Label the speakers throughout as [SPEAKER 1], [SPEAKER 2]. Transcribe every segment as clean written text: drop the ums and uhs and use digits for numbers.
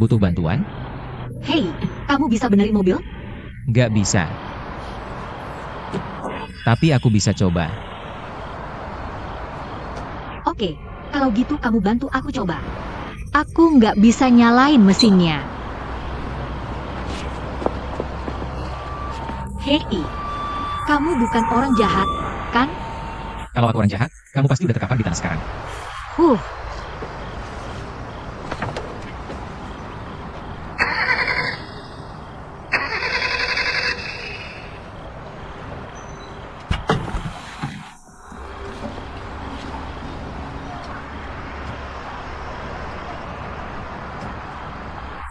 [SPEAKER 1] butuh bantuan?
[SPEAKER 2] Hei, kamu bisa benerin mobil?
[SPEAKER 1] Nggak bisa. Tapi aku bisa coba.
[SPEAKER 2] Oke, kalau gitu kamu bantu aku coba. Aku nggak bisa nyalain mesinnya. Hei, kamu bukan orang jahat, kan?
[SPEAKER 1] Kalau aku orang jahat, kamu pasti udah terkapar di tanah sekarang.
[SPEAKER 2] Huh,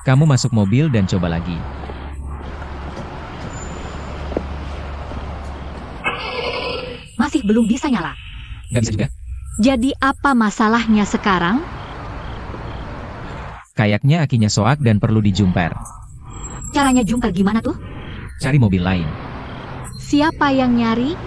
[SPEAKER 1] Kamu masuk mobil dan coba lagi.
[SPEAKER 2] masih belum bisa nyala.
[SPEAKER 1] Nggak bisa juga?
[SPEAKER 2] Jadi apa masalahnya sekarang?
[SPEAKER 1] Kayaknya akinya soak dan perlu dijumper.
[SPEAKER 2] Caranya jungkir gimana tuh?
[SPEAKER 1] Cari mobil lain.
[SPEAKER 2] Siapa yang nyari?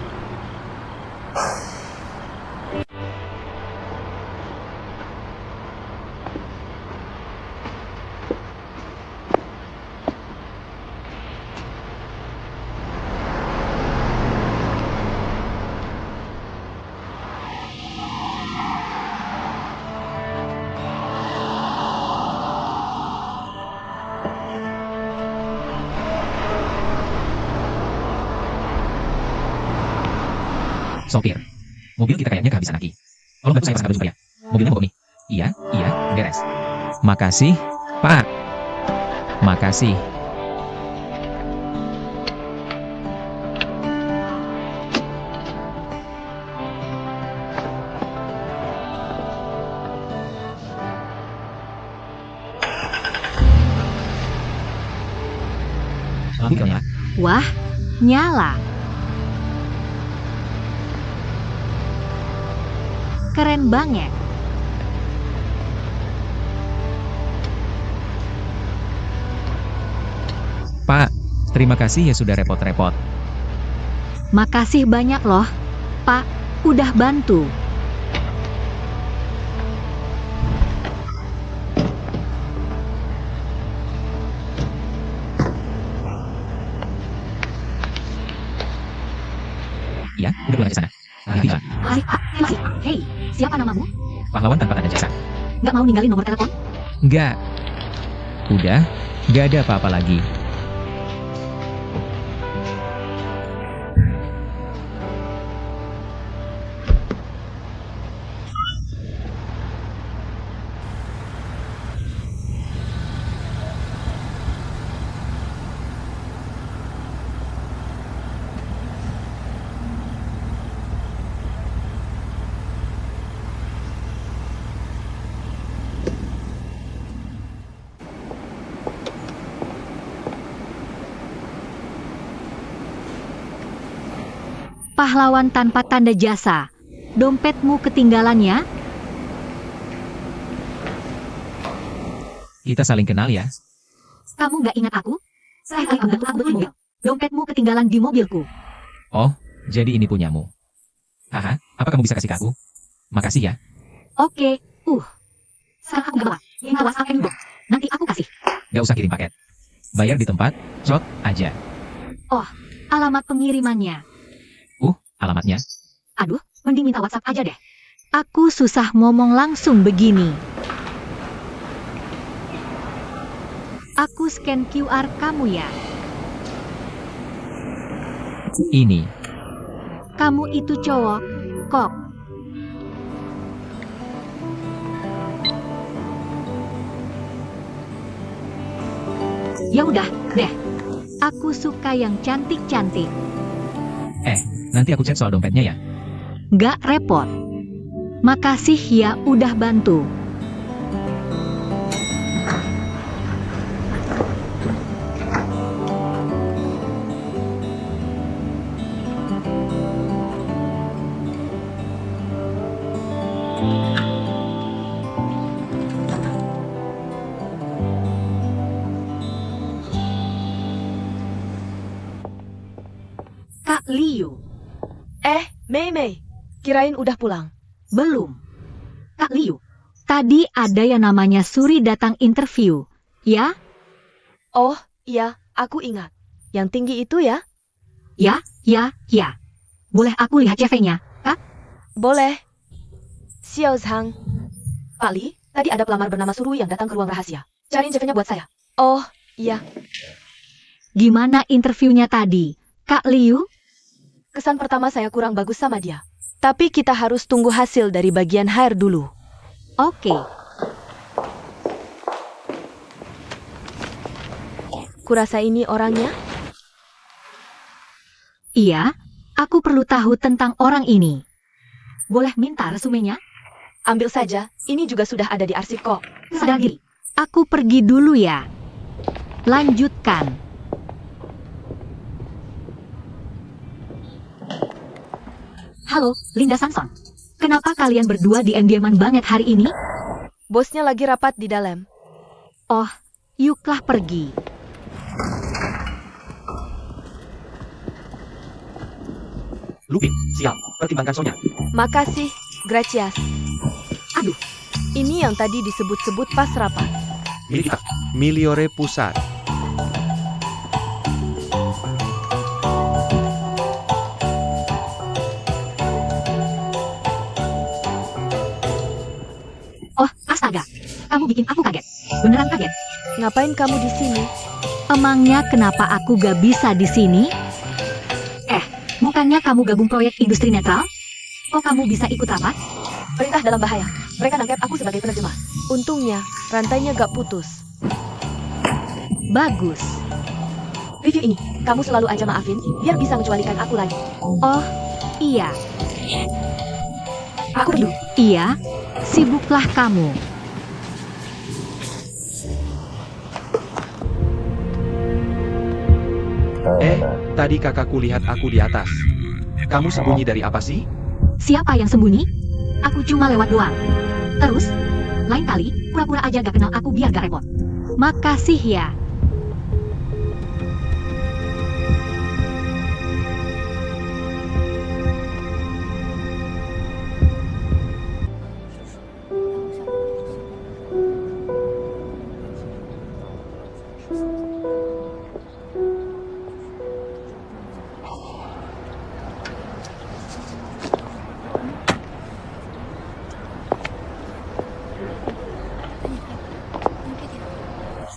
[SPEAKER 1] Sopir, mobil kita kayaknya kehabisan aki. Tolong bantu saya pasang kabel jumper ya. Mobilnya mogok nih. Iya, beres. Makasih, Pak. Makasih. Lampu hijau nyala.
[SPEAKER 2] Wah, nyala. Keren banget.
[SPEAKER 1] Pak, terima kasih ya sudah repot-repot.
[SPEAKER 2] Makasih banyak loh, Pak, udah bantu.
[SPEAKER 1] Iya, udah pulang ke sana. Itu jalan.
[SPEAKER 2] Masih. Hei, siapa namamu?
[SPEAKER 1] Pahlawan tanpa tanda jasa.
[SPEAKER 2] Nggak mau ninggalin nomor telepon?
[SPEAKER 1] Enggak. Udah, nggak ada apa-apa lagi.
[SPEAKER 2] Pahlawan tanpa tanda jasa. Dompetmu ketinggalan ya?
[SPEAKER 1] Kita saling kenal ya.
[SPEAKER 2] Kamu nggak ingat aku? Saya kali membantu aku beli mobil. Dompetmu ketinggalan di mobilku.
[SPEAKER 1] Oh, jadi ini punyamu. Haha, apa kamu bisa kasih ke aku? Makasih ya.
[SPEAKER 2] Oke, sekarang aku nggak bawa. Minta WhatsApp dulu. Nanti aku kasih.
[SPEAKER 1] Nggak usah kirim paket. Bayar di tempat, cot aja.
[SPEAKER 2] Oh, alamat pengirimannya.
[SPEAKER 1] Alamatnya.
[SPEAKER 2] Aduh, mending minta WhatsApp aja deh. Aku susah ngomong langsung begini. Aku scan QR kamu ya.
[SPEAKER 1] Ini.
[SPEAKER 2] Kamu itu cowok, kok. Ya udah, deh. Aku suka yang cantik-cantik.
[SPEAKER 1] Nanti aku cek soal dompetnya ya.
[SPEAKER 2] Nggak repot. Makasih ya udah bantu. Kak Liu.
[SPEAKER 3] Mei Mei, kirain udah pulang.
[SPEAKER 2] Belum. Kak Liu, tadi ada yang namanya Suri datang interview. Ya,
[SPEAKER 3] Oh, iya, aku ingat. Yang tinggi itu ya?
[SPEAKER 2] ya, ya, ya. Boleh aku lihat CV-nya, Kak?
[SPEAKER 3] Boleh. Xiao Zhang. Pak Li, tadi ada pelamar bernama Suru yang datang ke ruang rahasia. Cariin CV-nya buat saya. Oh, iya.
[SPEAKER 2] Gimana interviewnya tadi, Kak Liu?
[SPEAKER 3] Kesan pertama saya kurang bagus sama dia. Tapi kita harus tunggu hasil dari bagian HR dulu.
[SPEAKER 2] Oke.
[SPEAKER 3] Kurasa ini orangnya?
[SPEAKER 2] Iya, aku perlu tahu tentang orang ini. Boleh minta resumenya?
[SPEAKER 3] Ambil saja, ini juga sudah ada di arsip kok.
[SPEAKER 2] Sadar diri. Aku pergi dulu ya. Lanjutkan. Halo, Linda Samson. Kenapa kalian berdua diam-diaman banget hari ini?
[SPEAKER 3] Bosnya lagi rapat di dalam.
[SPEAKER 2] Oh, yuklah pergi.
[SPEAKER 1] Lupin, siap. Pertimbangkan Sonya.
[SPEAKER 3] Makasih, gracias.
[SPEAKER 2] Aduh,
[SPEAKER 3] Ini yang tadi disebut-sebut pas rapat.
[SPEAKER 1] Milik kita.
[SPEAKER 4] Miliore Pusat.
[SPEAKER 2] oh, astaga. Kamu bikin aku kaget. Beneran kaget.
[SPEAKER 3] Ngapain kamu di sini?
[SPEAKER 2] Emangnya kenapa aku gak bisa di sini? Bukannya kamu gabung proyek industri netral? Kok kamu bisa ikut rapat?
[SPEAKER 3] Perintah dalam bahaya. Mereka nangkep aku sebagai penerjemah. Untungnya, rantainya gak putus.
[SPEAKER 2] Bagus.
[SPEAKER 3] Review ini, kamu selalu aja maafin, biar bisa mengecualikan aku lagi.
[SPEAKER 2] Oh, iya.
[SPEAKER 3] Aku pergi dulu.
[SPEAKER 2] Iya, sibuklah kamu.
[SPEAKER 4] Tadi kakakku lihat aku di atas. Kamu sembunyi dari apa sih?
[SPEAKER 2] Siapa yang sembunyi? Aku cuma lewat doang. Terus, lain kali, pura-pura aja gak kenal aku biar gak repot. Makasih ya.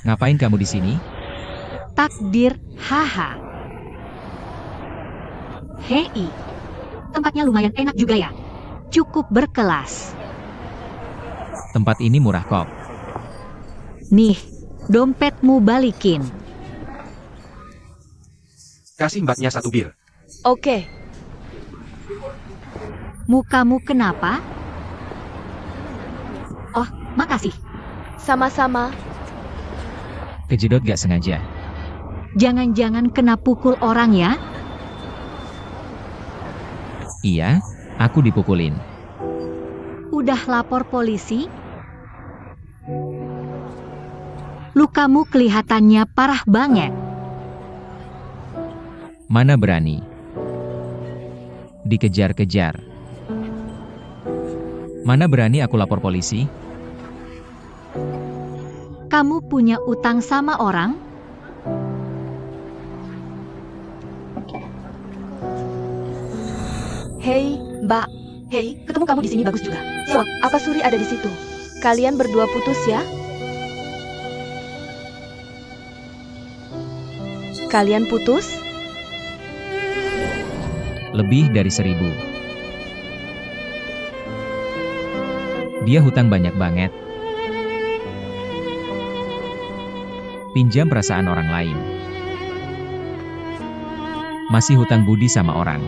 [SPEAKER 1] Ngapain kamu di sini?
[SPEAKER 2] Takdir, haha. Hei, tempatnya lumayan enak juga ya. Cukup berkelas.
[SPEAKER 1] Tempat ini murah kok.
[SPEAKER 2] Nih, dompetmu balikin.
[SPEAKER 4] Kasih mbaknya 1 bir.
[SPEAKER 3] Oke,
[SPEAKER 2] Mukamu kenapa? Oh, makasih.
[SPEAKER 3] sama-sama.
[SPEAKER 1] Kejedot gak sengaja.
[SPEAKER 2] Jangan-jangan kena pukul orang ya?
[SPEAKER 1] Iya, aku dipukulin.
[SPEAKER 2] Udah lapor polisi? Lukamu kelihatannya parah banget.
[SPEAKER 1] Mana berani. Dikejar-kejar. Mana berani aku lapor polisi?
[SPEAKER 2] Kamu punya utang sama orang?
[SPEAKER 3] Hei, Mbak. Hei, ketemu kamu di sini bagus juga. So, apa Suri ada di situ? Kalian berdua putus ya? Kalian putus?
[SPEAKER 1] Lebih dari 1.000. Dia hutang banyak banget. Pinjam perasaan orang lain. Masih hutang budi sama orang.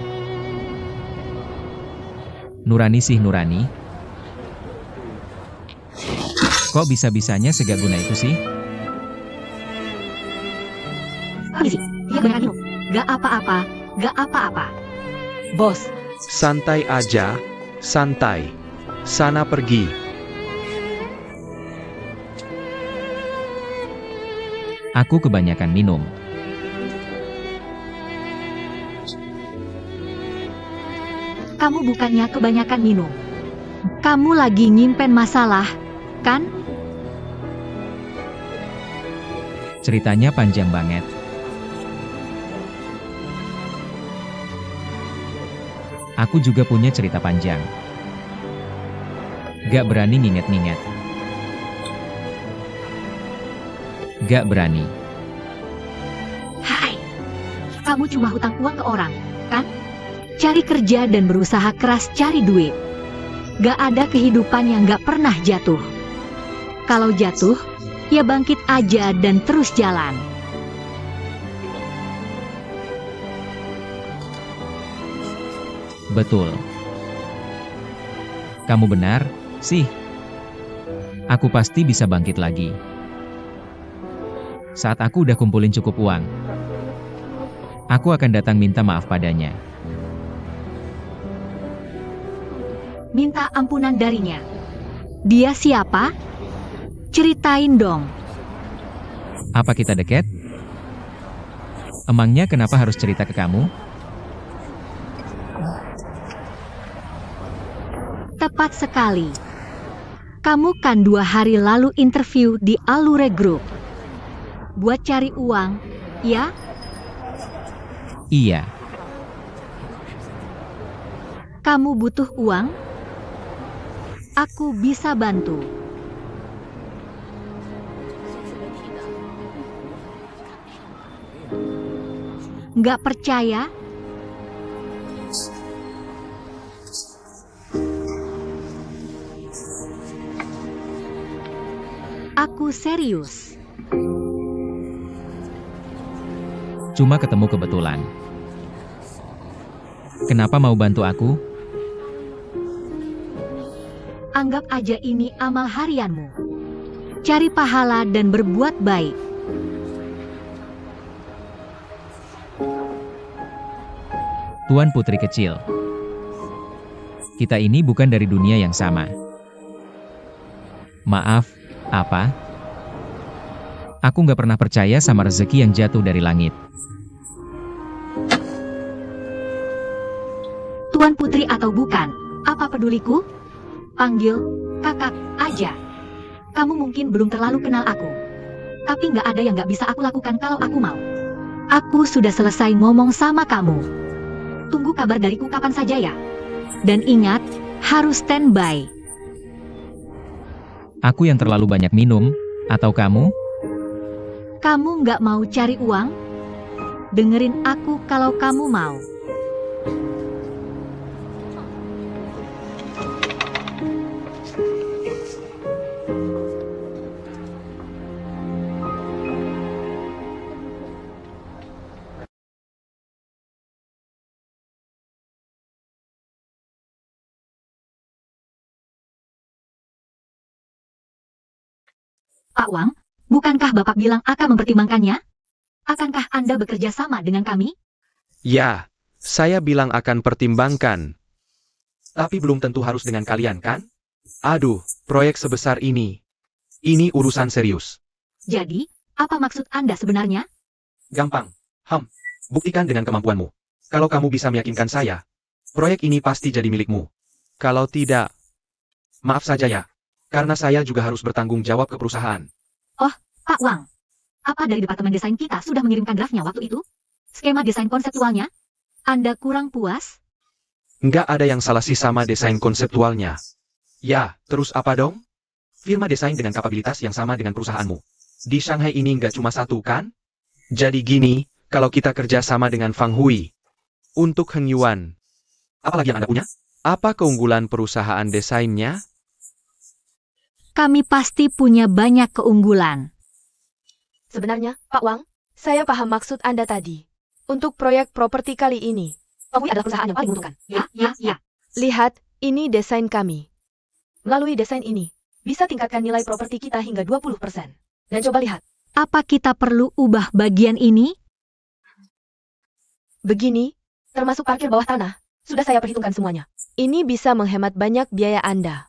[SPEAKER 1] Nurani sih Nurani. Kok bisa-bisanya segak guna itu sih?
[SPEAKER 2] Permisi, dia banyak minum. Gak apa-apa, gak apa-apa.
[SPEAKER 3] Bos,
[SPEAKER 4] Santai aja, santai. Sana pergi.
[SPEAKER 1] Aku kebanyakan minum.
[SPEAKER 2] Kamu bukannya kebanyakan minum. Kamu lagi nyimpen masalah, kan?
[SPEAKER 1] Ceritanya panjang banget. Aku juga punya cerita panjang. Gak berani nginget-nginget. Gak berani.
[SPEAKER 2] Hai, kamu cuma hutang uang ke orang, kan? Cari kerja dan berusaha keras cari duit. Gak ada kehidupan yang gak pernah jatuh. Kalau jatuh, ya bangkit aja dan terus jalan.
[SPEAKER 1] Betul. Kamu benar, sih. Aku pasti bisa bangkit lagi. Saat aku udah kumpulin cukup uang, aku akan datang minta maaf padanya.
[SPEAKER 2] Minta ampunan darinya. Dia siapa? Ceritain dong.
[SPEAKER 1] Apa kita deket? Emangnya kenapa harus cerita ke kamu?
[SPEAKER 2] Tepat sekali. Kamu kan 2 hari lalu interview di Allure Group. Buat cari uang, ya?
[SPEAKER 1] Iya.
[SPEAKER 2] Kamu butuh uang? Aku bisa bantu. Nggak percaya? Aku serius.
[SPEAKER 1] Cuma ketemu kebetulan. Kenapa mau bantu aku?
[SPEAKER 2] Anggap aja ini amal harianmu. Cari pahala dan berbuat baik.
[SPEAKER 1] Tuan putri kecil. Kita ini bukan dari dunia yang sama. Maaf, apa? Aku nggak pernah percaya sama rezeki yang jatuh dari langit.
[SPEAKER 2] Tuan putri atau bukan, apa peduliku? Panggil kakak aja. Kamu mungkin belum terlalu kenal aku. Tapi nggak ada yang nggak bisa aku lakukan kalau aku mau. Aku sudah selesai ngomong sama kamu. Tunggu kabar dariku kapan saja ya. Dan ingat, harus standby.
[SPEAKER 1] Aku yang terlalu banyak minum, atau kamu?
[SPEAKER 2] Kamu nggak mau cari uang? Dengerin aku kalau kamu mau. Pak Wang, bukankah Bapak bilang akan mempertimbangkannya? Akankah Anda bekerja sama dengan kami?
[SPEAKER 4] Ya, saya bilang akan pertimbangkan. Tapi belum tentu harus dengan kalian, kan? Aduh, proyek sebesar ini. Ini urusan serius.
[SPEAKER 2] Jadi, apa maksud Anda sebenarnya?
[SPEAKER 4] Gampang. Buktikan dengan kemampuanmu. Kalau kamu bisa meyakinkan saya, proyek ini pasti jadi milikmu. Kalau tidak, maaf saja ya. Karena saya juga harus bertanggung jawab ke perusahaan.
[SPEAKER 2] Oh, Pak Wang. Apa dari departemen desain kita sudah mengirimkan draftnya waktu itu? Skema desain konseptualnya? Anda kurang puas?
[SPEAKER 4] Nggak ada yang salah sih sama desain konseptualnya. Ya, terus apa dong? Firma desain dengan kapabilitas yang sama dengan perusahaanmu. Di Shanghai ini nggak cuma satu, kan? Jadi gini, kalau kita kerja sama dengan Fang Hui. Untuk Heng Yuan. Apa lagi yang Anda punya? Apa keunggulan perusahaan desainnya?
[SPEAKER 2] Kami pasti punya banyak keunggulan.
[SPEAKER 3] Sebenarnya, Pak Wang, saya paham maksud Anda tadi. Untuk proyek properti kali ini,
[SPEAKER 2] Fang Hui adalah perusahaan yang paling menguntungkan. Ya.
[SPEAKER 3] lihat, ini desain kami. Melalui desain ini, bisa tingkatkan nilai properti kita hingga 20%. Dan coba lihat,
[SPEAKER 2] Apa kita perlu ubah bagian ini?
[SPEAKER 3] begini, termasuk parkir bawah tanah, sudah saya perhitungkan semuanya. Ini bisa menghemat banyak biaya Anda.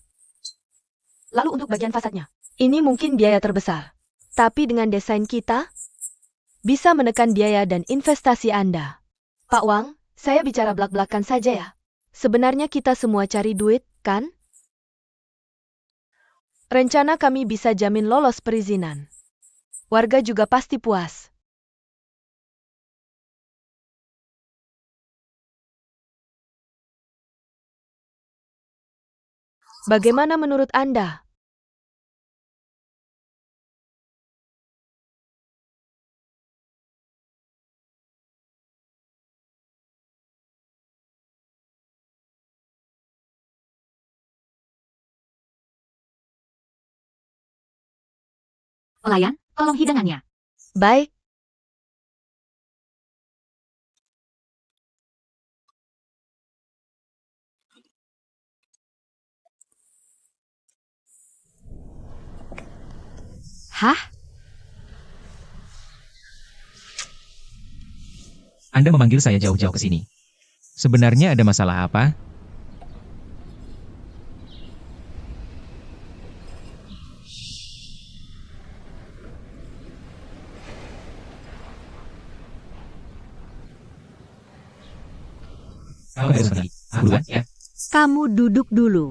[SPEAKER 3] Lalu untuk bagian fasadnya, ini mungkin biaya terbesar. Tapi dengan desain kita, bisa menekan biaya dan investasi Anda. Pak Wang, saya bicara belak-belakan saja ya. Sebenarnya kita semua cari duit, kan? Rencana kami bisa jamin lolos perizinan. Warga juga pasti puas. Bagaimana menurut Anda?
[SPEAKER 2] Pelayan, tolong hidangannya.
[SPEAKER 3] Baik.
[SPEAKER 2] Hah?
[SPEAKER 1] Anda memanggil saya jauh-jauh ke sini. Sebenarnya ada masalah apa? Kau harus pergi. Duluan, ya.
[SPEAKER 2] Kamu duduk dulu.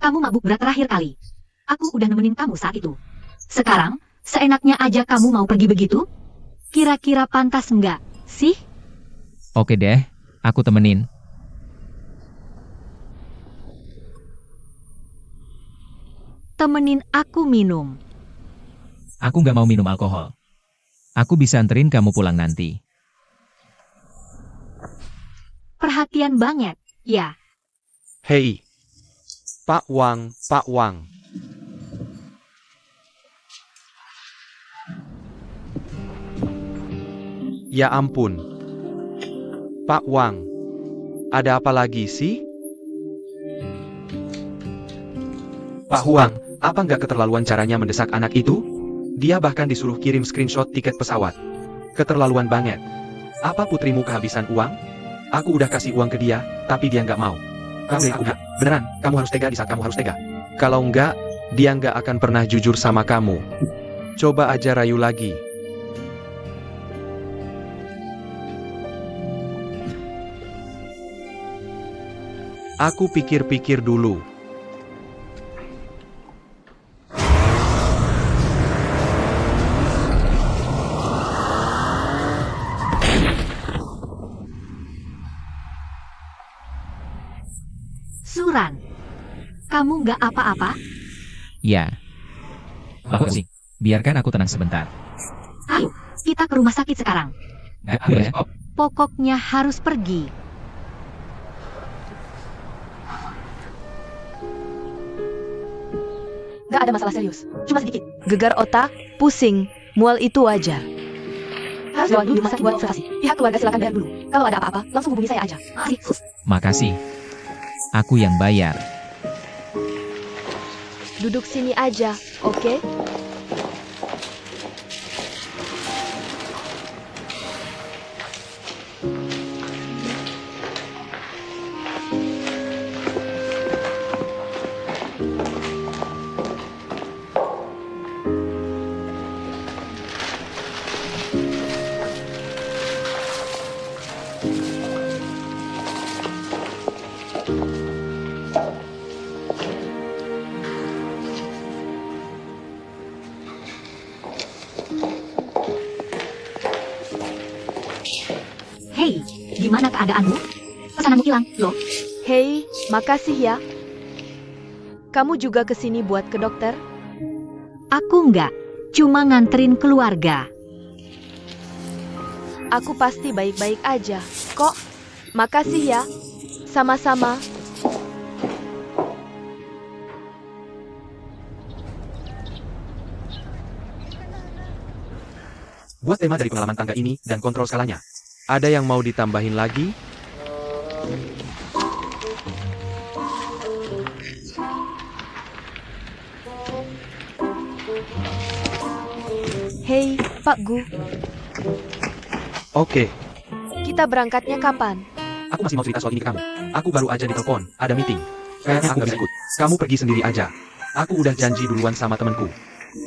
[SPEAKER 2] Kamu mabuk berat terakhir kali. Aku udah nemenin kamu saat itu. Sekarang, seenaknya aja kamu mau pergi begitu? Kira-kira pantas enggak, sih?
[SPEAKER 1] Oke deh, aku temenin.
[SPEAKER 2] Temenin aku minum.
[SPEAKER 1] Aku nggak mau minum alkohol. Aku bisa anterin kamu pulang nanti.
[SPEAKER 2] Perhatian banget, ya.
[SPEAKER 4] Hei. Pak Wang, Pak Wang. Ya ampun. Pak Wang. Ada apa lagi sih? Pak Huang, apa nggak keterlaluan caranya mendesak anak itu? Dia bahkan disuruh kirim screenshot tiket pesawat. Keterlaluan banget. Apa putrimu kehabisan uang? Aku udah kasih uang ke dia, tapi dia nggak mau. Kamu enggak, beneran, kamu harus tega di saat kamu harus tega. Kalau enggak, dia nggak akan pernah jujur sama kamu. Coba aja rayu lagi. Aku pikir-pikir dulu.
[SPEAKER 2] Suran. Kamu nggak apa-apa?
[SPEAKER 1] Ya. Bagus sih. Biarkan aku tenang sebentar.
[SPEAKER 2] Ayo, kita ke rumah sakit sekarang.
[SPEAKER 1] Nggak boleh. Oh,
[SPEAKER 2] Pokoknya harus pergi.
[SPEAKER 3] Gak ada masalah serius. Cuma sedikit. Gegar otak, pusing, mual itu wajar. Harus bawa dulu di rumah sakit buat observasi. Pihak keluarga silakan bayar dulu. Kalau ada apa-apa, langsung hubungi saya aja.
[SPEAKER 1] makasih. Aku yang bayar.
[SPEAKER 3] Duduk sini aja, oke?
[SPEAKER 2] Hei, gimana keadaanmu? Pesananmu hilang, loh.
[SPEAKER 3] Hei, makasih ya. Kamu juga kesini buat ke dokter?
[SPEAKER 2] Aku nggak, cuma nganterin keluarga.
[SPEAKER 3] Aku pasti baik-baik aja. Kok? Makasih ya. Sama-sama.
[SPEAKER 4] Buat tema dari pengalaman tangga ini dan kontrol skalanya. Ada yang mau ditambahin lagi?
[SPEAKER 3] Hei, Pak Gu.
[SPEAKER 4] Oke,
[SPEAKER 3] Kita berangkatnya kapan?
[SPEAKER 4] aku masih mau cerita soal ini ke kamu. Aku baru aja ditelepon, ada meeting. Kayaknya aku nggak bisa ikut. Kamu pergi sendiri aja. Aku udah janji duluan sama temenku.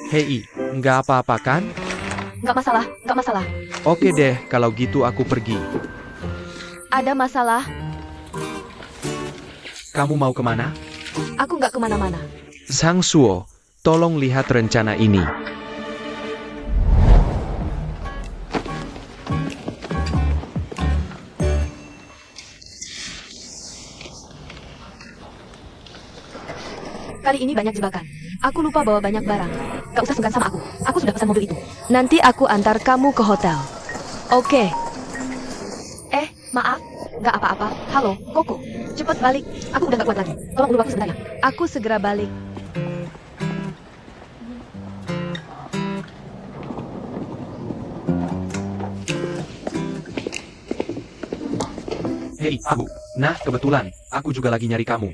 [SPEAKER 4] Hei, nggak apa-apa kan?
[SPEAKER 3] Nggak masalah, nggak masalah.
[SPEAKER 4] Oke deh, kalau gitu aku pergi.
[SPEAKER 3] Ada masalah?
[SPEAKER 4] Kamu mau kemana?
[SPEAKER 3] Aku nggak kemana-mana.
[SPEAKER 4] Sang Suo, tolong lihat rencana ini.
[SPEAKER 3] Kali ini banyak jebakan. Aku lupa bawa banyak barang. Gak usah sungkan sama aku. Aku sudah pesan mobil itu. Nanti aku antar kamu ke hotel. Oke. Maaf. Gak apa-apa. Halo, Koko. Cepet balik. Aku udah gak kuat lagi. Tolong urus aku sebentar ya. Aku segera balik.
[SPEAKER 4] Hei, aku. Nah, kebetulan. Aku juga lagi nyari kamu.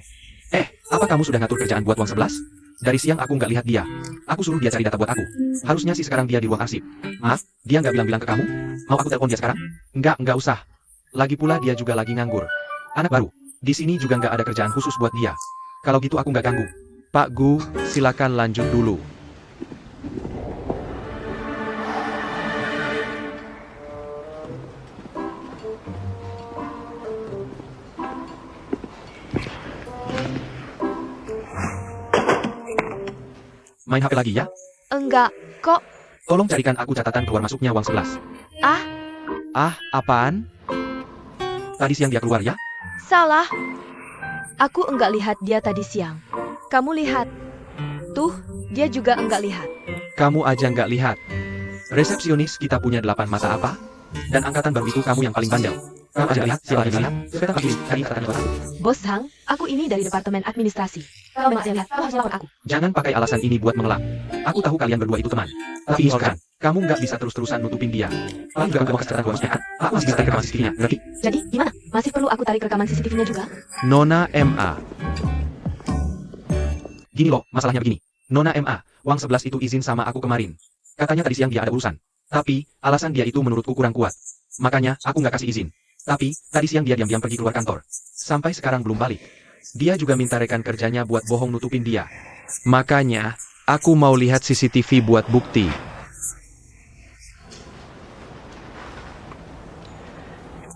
[SPEAKER 4] Apa kamu sudah ngatur kerjaan buat uang 11? Dari siang aku nggak lihat dia. Aku suruh dia cari data buat aku. Harusnya sih sekarang dia di ruang arsip. Maaf, dia nggak bilang-bilang ke kamu? Mau aku telepon dia sekarang? Nggak usah. Lagi pula dia juga lagi nganggur. Anak baru. Di sini juga nggak ada kerjaan khusus buat dia. Kalau gitu aku nggak ganggu. Pak Gu, silakan lanjut dulu. Main HP lagi ya?
[SPEAKER 3] Enggak, kok.
[SPEAKER 4] Tolong carikan aku catatan keluar masuknya uang 11. Apaan? Tadi siang dia keluar ya?
[SPEAKER 3] Salah. Aku enggak lihat dia tadi siang. Kamu lihat. Tuh, dia juga enggak lihat.
[SPEAKER 4] Kamu aja nggak lihat. Resepsionis kita punya 8 mata apa? Dan angkatan baru itu kamu yang paling bandel. Kamu aja lihat, siapa yang lihat? Sepetan pagi, cari catatan keluar.
[SPEAKER 3] Bos Hang, aku ini dari Departemen Administrasi. Kalau memang saya lihat, kamu harus lapor aku.
[SPEAKER 4] Jangan pakai alasan ini buat mengelak. Aku tahu kalian berdua itu teman. Tapi sekarang, kamu nggak bisa terus-terusan nutupin dia. Paling juga aku mau kasih catatan keluar kan? Aku masih bisa tarik rekaman CCTV-nya, ngerti?
[SPEAKER 3] Jadi, gimana? Masih perlu aku tarik rekaman CCTV-nya juga?
[SPEAKER 4] Nona MA. Gini loh, masalahnya begini. Nona MA, uang 11 itu izin sama aku kemarin. Katanya tadi siang dia ada urusan. Tapi, alasan dia itu menurutku kurang kuat. Makanya, aku nggak kasih izin. Tapi, tadi siang dia diam-diam pergi keluar kantor. Sampai sekarang belum balik. Dia juga minta rekan kerjanya buat bohong nutupin dia. Makanya, aku mau lihat CCTV buat bukti.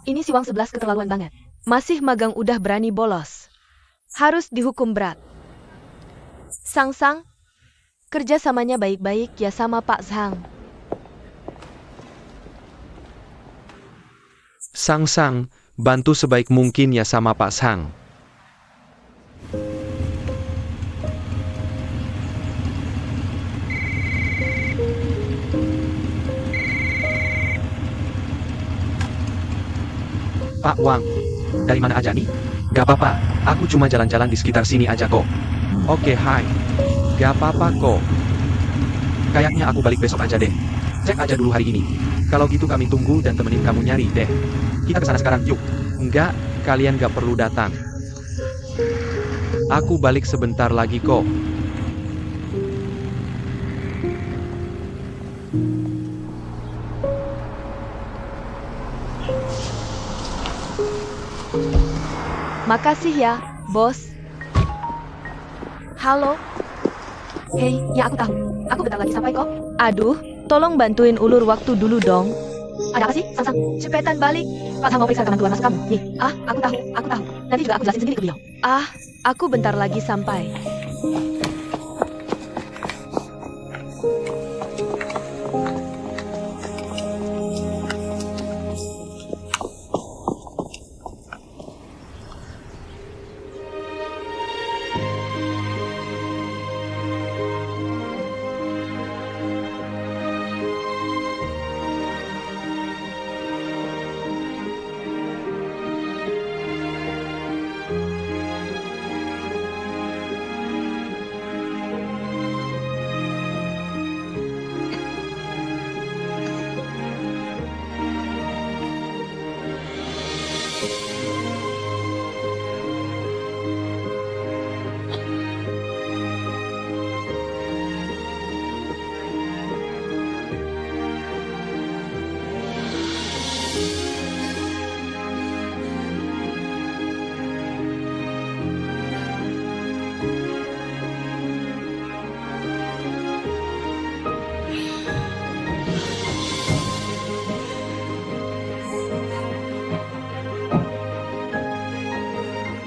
[SPEAKER 3] Ini si Wang 11 keterlaluan banget. Masih magang udah berani bolos. Harus dihukum berat. Sang, kerjasamanya baik-baik ya sama Pak Zhang.
[SPEAKER 4] Sang, bantu sebaik mungkin ya sama Pak Sang. Pak Wang, dari mana aja nih? Gak apa-apa, aku cuma jalan-jalan di sekitar sini aja kok. Oke, hai. Gak apa-apa kok. Kayaknya aku balik besok aja deh. Cek aja dulu hari ini. Kalau gitu kami tunggu dan temenin kamu nyari deh. Kita kesana sekarang, yuk. Enggak, kalian gak perlu datang. Aku balik sebentar lagi kok.
[SPEAKER 3] Makasih ya, bos. Halo. Hei, ya aku tahu. Aku bentar lagi sampai kok. Aduh, tolong bantuin ulur waktu dulu dong. Ada apa sih, Sang? Cepetan balik. Pak Sang mau periksa rekaman keluar masuk kamu. Nih, aku tahu. Nanti juga aku jelasin sendiri ke beliau. Aku bentar lagi sampai.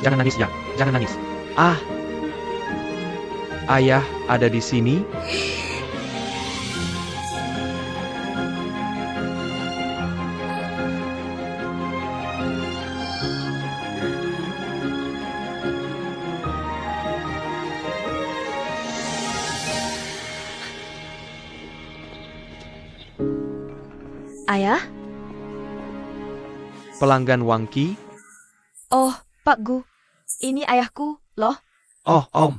[SPEAKER 4] Jangan nangis ya, jangan nangis. Ayah ada di sini?
[SPEAKER 3] Ayah?
[SPEAKER 4] Pelanggan Wangki?
[SPEAKER 3] Oh, Pak Gu. Ini ayahku, loh.
[SPEAKER 4] Oh, Om.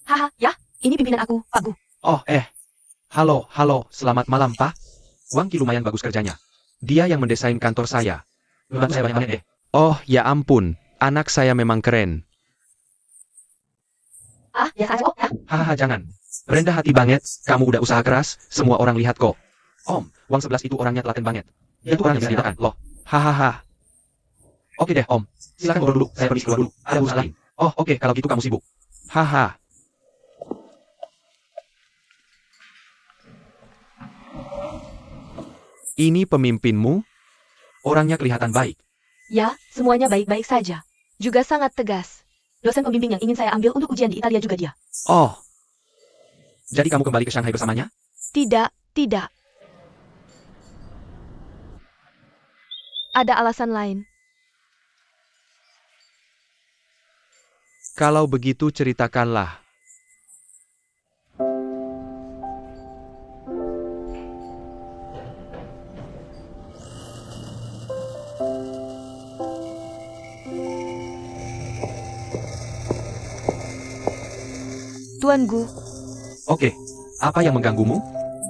[SPEAKER 3] Haha, ya. Ini pimpinan aku, Pak Gu.
[SPEAKER 4] Oh, Halo, selamat malam, Pak. Wangki lumayan bagus kerjanya. Dia yang mendesain kantor saya. Bantu saya banyak-banyak deh. Oh, ya ampun. Anak saya memang keren.
[SPEAKER 3] Ah, biasa aja kok, ya.
[SPEAKER 4] Hahaha, jangan. Rendah hati banget, kamu udah usaha keras, semua orang lihat kok. Om, Wang 11 itu orangnya telaten banget. Dia tuh orang yang bisa diandalkan, loh. Hahaha. Oke deh, Om. Silakan ngobrol dulu, saya permisi keluar dulu. Ada urusan lain. Oh, oke, kalau gitu kamu sibuk. Haha. Ini pemimpinmu? Orangnya kelihatan baik.
[SPEAKER 3] Ya, semuanya baik-baik saja. Juga sangat tegas. Dosen pembimbing yang ingin saya ambil untuk ujian di Italia juga dia.
[SPEAKER 4] Oh. Jadi kamu kembali ke Shanghai bersamanya?
[SPEAKER 3] Tidak. Ada alasan lain.
[SPEAKER 4] Kalau begitu ceritakanlah.
[SPEAKER 3] Tuan Gu,
[SPEAKER 4] Oke, apa yang mengganggumu?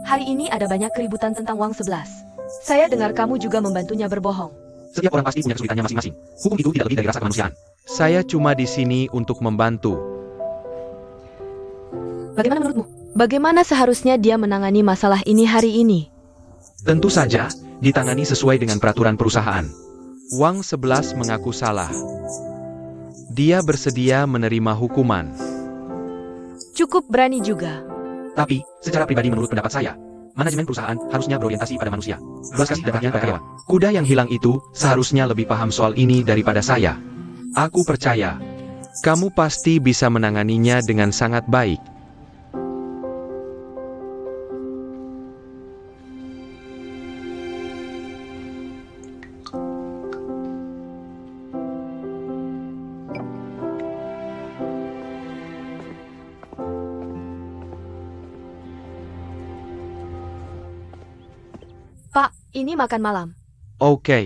[SPEAKER 3] hari ini ada banyak keributan tentang Wang 11. Saya dengar kamu juga membantunya berbohong.
[SPEAKER 4] Setiap orang pasti punya kesulitannya masing-masing. Hukum itu tidak lebih dari rasa kemanusiaan. Saya cuma di sini untuk membantu.
[SPEAKER 3] Bagaimana menurutmu? Bagaimana seharusnya dia menangani masalah ini hari ini?
[SPEAKER 4] Tentu saja, ditangani sesuai dengan peraturan perusahaan. Wang 11 mengaku salah. Dia bersedia menerima hukuman.
[SPEAKER 3] Cukup berani juga.
[SPEAKER 4] Tapi, secara pribadi menurut pendapat saya, manajemen perusahaan harusnya berorientasi pada manusia. Belas kasih dan perhatian pada karyawan. Kuda yang hilang itu seharusnya lebih paham soal ini daripada saya. Aku percaya, kamu pasti bisa menanganinya dengan sangat baik.
[SPEAKER 3] Pak, ini makan malam.
[SPEAKER 4] Oke.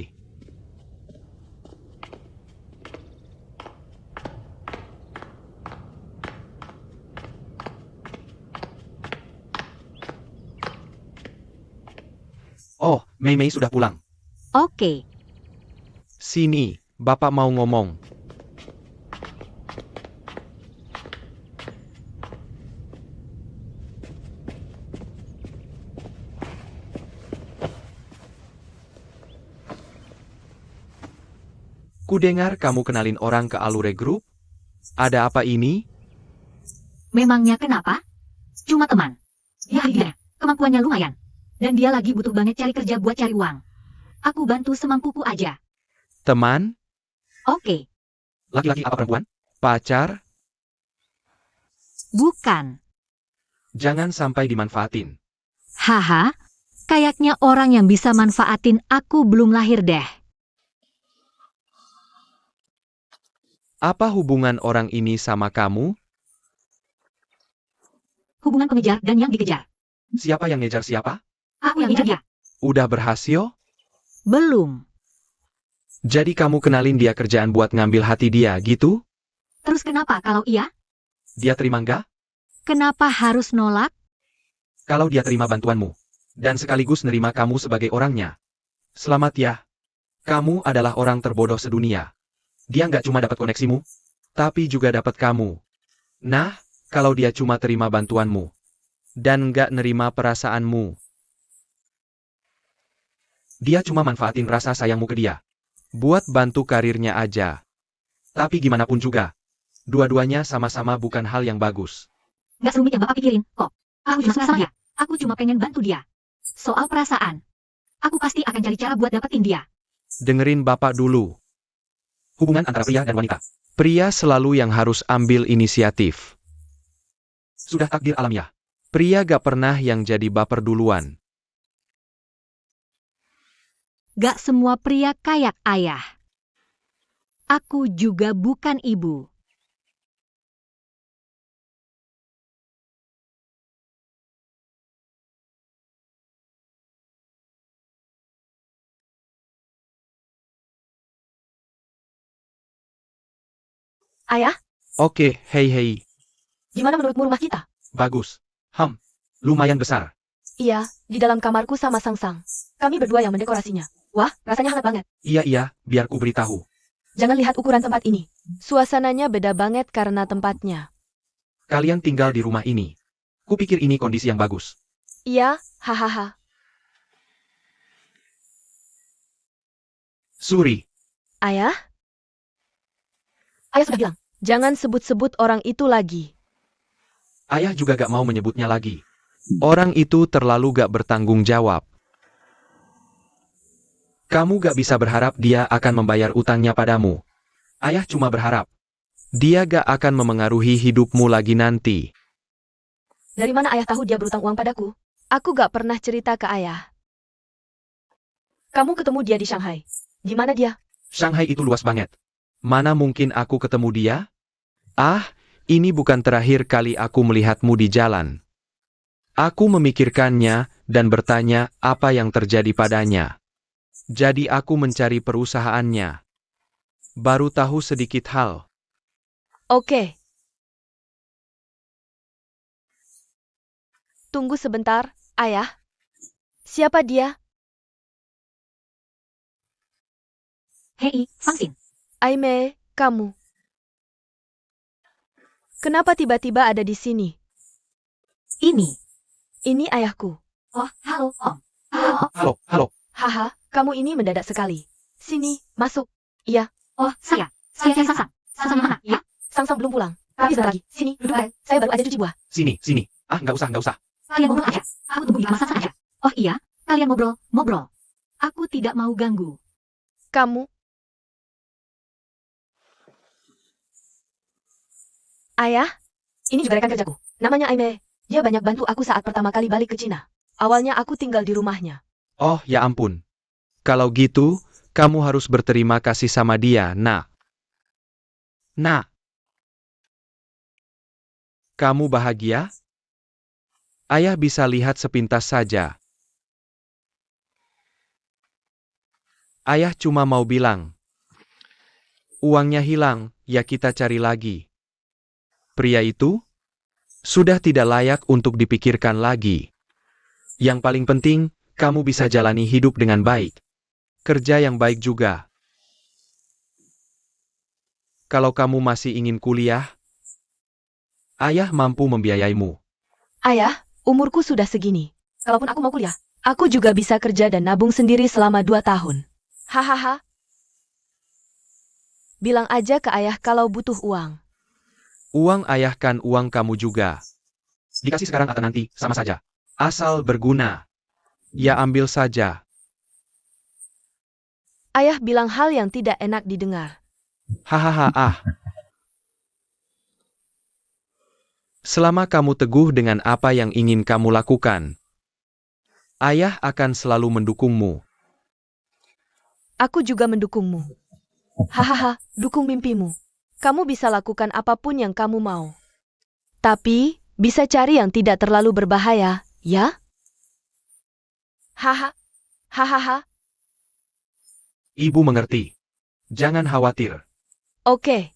[SPEAKER 4] Oh, Mei Mei sudah pulang.
[SPEAKER 2] Oke,
[SPEAKER 4] Sini, Bapak mau ngomong. Kudengar kamu kenalin orang ke Allure Group? Ada apa ini?
[SPEAKER 2] memangnya kenapa? Cuma teman. Ya, kemampuannya lumayan. Dan dia lagi butuh banget cari kerja buat cari uang. Aku bantu semampuku aja.
[SPEAKER 4] Teman?
[SPEAKER 2] Oke,
[SPEAKER 4] Laki-laki apa perempuan? Pacar?
[SPEAKER 2] bukan.
[SPEAKER 4] Jangan sampai dimanfaatin.
[SPEAKER 2] Haha, kayaknya orang yang bisa manfaatin aku belum lahir deh.
[SPEAKER 4] Apa hubungan orang ini sama kamu?
[SPEAKER 2] Hubungan pengejar dan yang dikejar.
[SPEAKER 4] Siapa yang ngejar siapa?
[SPEAKER 2] Aku yang ngejar dia.
[SPEAKER 4] Udah berhasil?
[SPEAKER 2] Belum.
[SPEAKER 4] Jadi kamu kenalin dia kerjaan buat ngambil hati dia, gitu?
[SPEAKER 2] Terus kenapa kalau iya?
[SPEAKER 4] Dia terima nggak?
[SPEAKER 2] Kenapa harus nolak?
[SPEAKER 4] Kalau dia terima bantuanmu. Dan sekaligus nerima kamu sebagai orangnya. Selamat ya. Kamu adalah orang terbodoh sedunia. Dia nggak cuma dapat koneksimu, tapi juga dapat kamu. Nah, kalau dia cuma terima bantuanmu, dan nggak nerima perasaanmu, dia cuma manfaatin rasa sayangmu ke dia. Buat bantu karirnya aja. Tapi gimana pun juga, dua-duanya sama-sama bukan hal yang bagus.
[SPEAKER 2] Gak serumit yang Bapak pikirin, kok. Aku cuma suka sama dia. Aku cuma pengen bantu dia. Soal perasaan, aku pasti akan cari cara buat dapetin dia.
[SPEAKER 4] Dengerin Bapak dulu. Hubungan antara pria dan wanita. Pria selalu yang harus ambil inisiatif. Sudah takdir alamiah. Pria gak pernah yang jadi baper duluan.
[SPEAKER 2] Gak semua pria kayak ayah. Aku juga bukan ibu.
[SPEAKER 3] Ayah,
[SPEAKER 4] Oke, hei.
[SPEAKER 3] gimana menurutmu rumah kita?
[SPEAKER 4] Bagus. Lumayan besar.
[SPEAKER 3] Iya, di dalam kamarku sama Sang-Sang. Kami berdua yang mendekorasinya. Wah, rasanya hangat banget.
[SPEAKER 4] Iya, biar ku beritahu.
[SPEAKER 3] Jangan lihat ukuran tempat ini. Suasananya beda banget karena tempatnya.
[SPEAKER 4] Kalian tinggal di rumah ini. Kupikir ini kondisi yang bagus.
[SPEAKER 3] Iya, hahaha.
[SPEAKER 4] Suri,
[SPEAKER 3] Ayah? Ayah sudah bilang, jangan sebut-sebut orang itu lagi.
[SPEAKER 4] ayah juga gak mau menyebutnya lagi. Orang itu terlalu gak bertanggung jawab. Kamu gak bisa berharap dia akan membayar utangnya padamu. Ayah cuma berharap dia gak akan memengaruhi hidupmu lagi nanti.
[SPEAKER 3] Dari mana ayah tahu dia berutang uang padaku? Aku gak pernah cerita ke ayah. Kamu ketemu dia di Shanghai. Di mana dia?
[SPEAKER 4] Shanghai itu luas banget. Mana mungkin aku ketemu dia? Ini bukan terakhir kali aku melihatmu di jalan. Aku memikirkannya dan bertanya apa yang terjadi padanya. Jadi aku mencari perusahaannya. Baru tahu sedikit hal.
[SPEAKER 3] Oke. Tunggu sebentar, ayah. Siapa dia?
[SPEAKER 2] Hei, Fangxin.
[SPEAKER 3] Aimee, kamu. Kenapa tiba-tiba ada di sini? Ini ayahku.
[SPEAKER 2] Oh, halo, Om. Halo.
[SPEAKER 4] Halo.
[SPEAKER 3] Haha, kamu ini mendadak sekali. Sini, masuk. Iya,
[SPEAKER 2] Oh, saya Sang-Sang. Sang-Sang mana? Ya,
[SPEAKER 3] Sang-Sang belum pulang. Tapi sebentar lagi. Sini, duduk. Saya baru aja cuci buah.
[SPEAKER 4] Sini. Nggak usah.
[SPEAKER 2] kalian ngobrol aja. Aku tunggu di kamar Sang-Sang aja. Oh iya, kalian ngobrol. Aku tidak mau ganggu.
[SPEAKER 3] Kamu? Ayah? Ini juga rekan kerjaku. Namanya Aimee. Dia banyak bantu aku saat pertama kali balik ke Cina. Awalnya aku tinggal di rumahnya.
[SPEAKER 4] Oh, ya ampun. Kalau gitu, kamu harus berterima kasih sama dia, nak. Nak. Kamu bahagia? Ayah bisa lihat sepintas saja. Ayah cuma mau bilang. Uangnya hilang, ya kita cari lagi. Pria itu sudah tidak layak untuk dipikirkan lagi. Yang paling penting, kamu bisa jalani hidup dengan baik. Kerja yang baik juga. Kalau kamu masih ingin kuliah, ayah mampu membiayaimu.
[SPEAKER 3] Ayah, umurku sudah segini. Kalaupun aku mau kuliah, aku juga bisa kerja dan nabung sendiri selama 2 tahun. Hahaha. Bilang aja ke ayah kalau butuh uang.
[SPEAKER 4] Uang ayah kan uang kamu juga. Dikasih sekarang atau nanti, sama saja. Asal berguna. Ya ambil saja.
[SPEAKER 3] Ayah bilang hal yang tidak enak didengar.
[SPEAKER 4] Hahaha. Selama kamu teguh dengan apa yang ingin kamu lakukan, ayah akan selalu mendukungmu.
[SPEAKER 3] Aku juga mendukungmu. Hahaha, dukung mimpimu. Kamu bisa lakukan apapun yang kamu mau. Tapi, bisa cari yang tidak terlalu berbahaya, ya? Haha. Hahaha.
[SPEAKER 4] Ibu mengerti. Jangan khawatir.
[SPEAKER 3] Oke.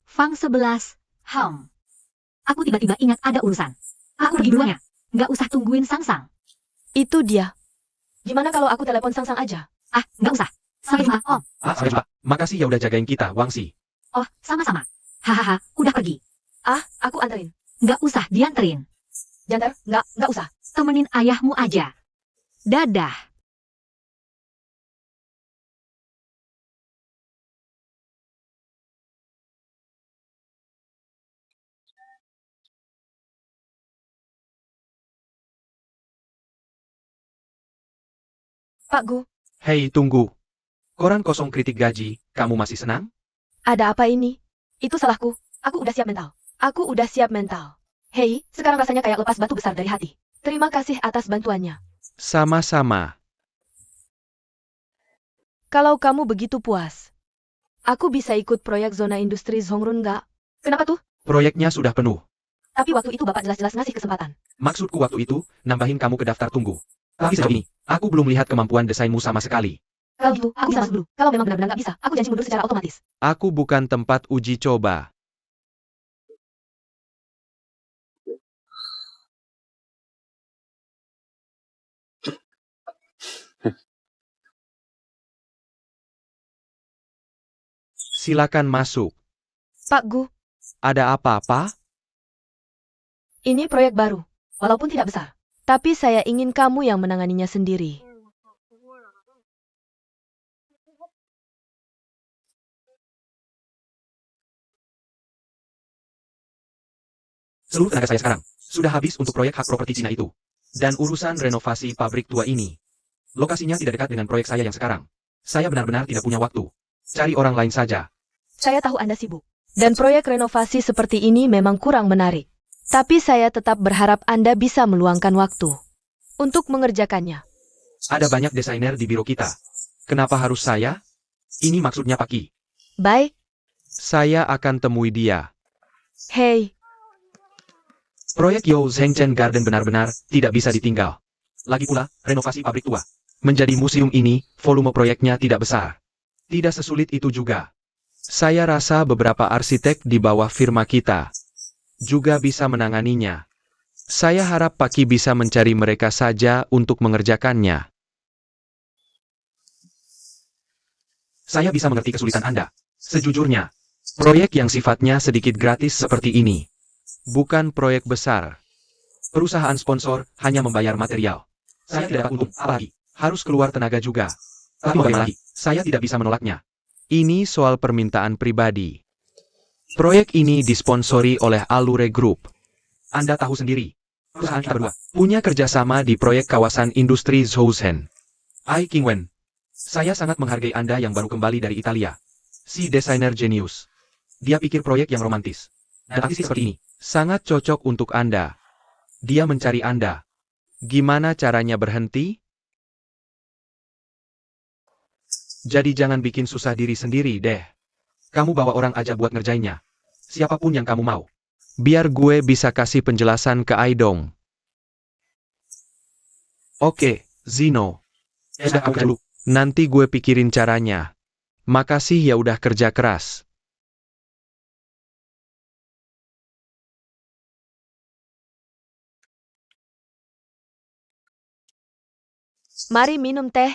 [SPEAKER 2] Fang 11, Aku tiba-tiba ingat ada urusan. Aku pergi duluan ya. Nggak usah tungguin Sang-Sang.
[SPEAKER 3] Itu dia. Gimana kalau aku telepon Sang-Sang aja?
[SPEAKER 2] Nggak usah. Sampai jumpa, Om.
[SPEAKER 4] Sampai jumpa. Makasih ya udah jagain kita, Wangsi.
[SPEAKER 2] Oh, sama-sama. Hahaha, udah pergi.
[SPEAKER 3] Aku anterin.
[SPEAKER 2] Nggak usah dianterin.
[SPEAKER 3] Jantar, nggak usah.
[SPEAKER 2] Temenin ayahmu aja. Dadah.
[SPEAKER 3] Pak Gu,
[SPEAKER 4] Hei, tunggu. Koran kosong kritik gaji, kamu masih senang?
[SPEAKER 3] ada apa ini? Itu salahku. Aku udah siap mental. Aku udah siap mental. Hei, sekarang rasanya kayak lepas batu besar dari hati. Terima kasih atas bantuannya.
[SPEAKER 4] Sama-sama.
[SPEAKER 3] Kalau kamu begitu puas, aku bisa ikut proyek zona industri Zongrun nggak? Kenapa tuh?
[SPEAKER 4] Proyeknya sudah penuh.
[SPEAKER 3] Tapi waktu itu Bapak jelas-jelas ngasih kesempatan.
[SPEAKER 4] Maksudku waktu itu, nambahin kamu ke daftar tunggu. Tapi sejauh ini, aku belum lihat kemampuan desainmu sama sekali.
[SPEAKER 3] Kalau gitu, aku bisa masuk dulu. Kalau memang benar-benar nggak bisa, aku janji mundur secara otomatis.
[SPEAKER 4] Aku bukan tempat uji coba. Silakan masuk.
[SPEAKER 3] Pak Gu,
[SPEAKER 4] Ada apa-apa?
[SPEAKER 3] ini proyek baru. Walaupun tidak besar. Tapi saya ingin kamu yang menanganinya sendiri.
[SPEAKER 4] Seluruh tenaga saya sekarang sudah habis untuk proyek hak properti Cina itu. Dan urusan renovasi pabrik tua ini. Lokasinya tidak dekat dengan proyek saya yang sekarang. Saya benar-benar tidak punya waktu. Cari orang lain saja.
[SPEAKER 3] Saya tahu Anda sibuk. Dan proyek renovasi seperti ini memang kurang menarik. Tapi saya tetap berharap Anda bisa meluangkan waktu untuk mengerjakannya.
[SPEAKER 4] Ada banyak desainer di biro kita. Kenapa harus saya? Ini maksudnya Pak Ki.
[SPEAKER 3] Baik,
[SPEAKER 4] Saya akan temui dia.
[SPEAKER 3] hei,
[SPEAKER 4] Proyek Yo Zhengchen Garden benar-benar tidak bisa ditinggal. Lagi pula, renovasi pabrik tua. Menjadi museum ini, volume proyeknya tidak besar. Tidak sesulit itu juga. Saya rasa beberapa arsitek di bawah firma kita juga bisa menanganinya. Saya harap Pak Ki bisa mencari mereka saja untuk mengerjakannya. Saya bisa mengerti kesulitan Anda. Sejujurnya, proyek yang sifatnya sedikit gratis seperti ini bukan proyek besar. Perusahaan sponsor hanya membayar material. Saya tidak dapat untung, apalagi harus keluar tenaga juga. Tapi bagaimana lagi, saya tidak bisa menolaknya. Ini soal permintaan pribadi. Proyek ini disponsori oleh Allure Group. Anda tahu sendiri, perusahaan kita berdua punya kerjasama di proyek kawasan industri Zhouzen. Ai Qingwen, saya sangat menghargai Anda yang baru kembali dari Italia. Si desainer jenius. Dia pikir proyek yang romantis. Dan artistik seperti ini sangat cocok untuk Anda. Dia mencari Anda. Gimana caranya berhenti? Jadi jangan bikin susah diri sendiri deh. Kamu bawa orang aja buat ngerjainnya. Siapapun yang kamu mau. Biar gue bisa kasih penjelasan ke Aidong. Oke, Zino. Sudah kamu kerja dulu. Nanti gue pikirin caranya. Makasih ya udah kerja keras.
[SPEAKER 3] mari minum teh.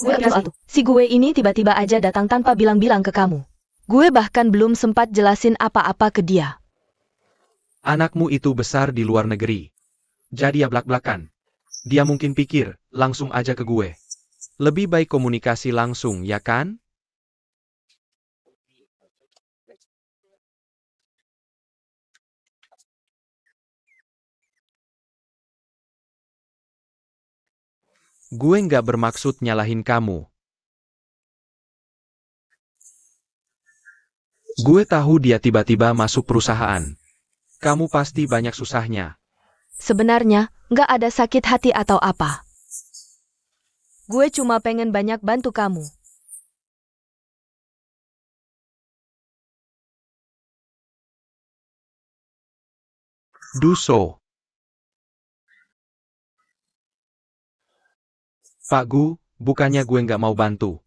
[SPEAKER 3] Gue bilang soal tuh. Si gue ini tiba-tiba aja datang tanpa bilang-bilang ke kamu. Gue bahkan belum sempat jelasin apa-apa ke dia.
[SPEAKER 4] Anakmu itu besar di luar negeri. Jadi ya blak-blakan. Dia mungkin pikir, langsung aja ke gue. Lebih baik komunikasi langsung, ya kan? Gue nggak bermaksud nyalahin kamu. Gue tahu dia tiba-tiba masuk perusahaan. Kamu pasti banyak susahnya.
[SPEAKER 3] Sebenarnya, nggak ada sakit hati atau apa. Gue cuma pengen banyak bantu kamu.
[SPEAKER 4] Duso. Pak Gu, bukannya gue nggak mau bantu.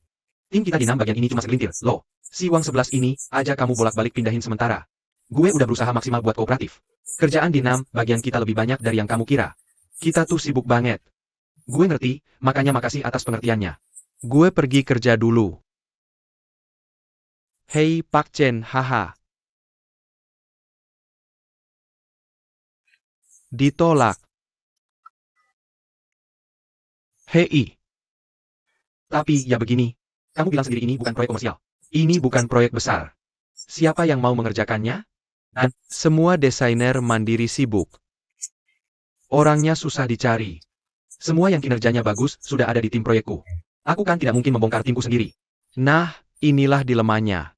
[SPEAKER 4] Tim kita di NAM bagian ini cuma segelintir, loh. Si Wang 11 ini aja kamu bolak-balik pindahin sementara. Gue udah berusaha maksimal buat kooperatif. Kerjaan di NAM bagian kita lebih banyak dari yang kamu kira. Kita tuh sibuk banget. Gue ngerti, makanya makasih atas pengertiannya. Gue pergi kerja dulu. Hei Pak Chen, haha. Ditolak. Hei. Tapi ya begini. Kamu bilang sendiri ini bukan proyek komersial. Ini bukan proyek besar. Siapa yang mau mengerjakannya? Dan semua desainer mandiri sibuk. Orangnya susah dicari. Semua yang kinerjanya bagus sudah ada di tim proyekku. Aku kan tidak mungkin membongkar timku sendiri. Nah, inilah dilemanya.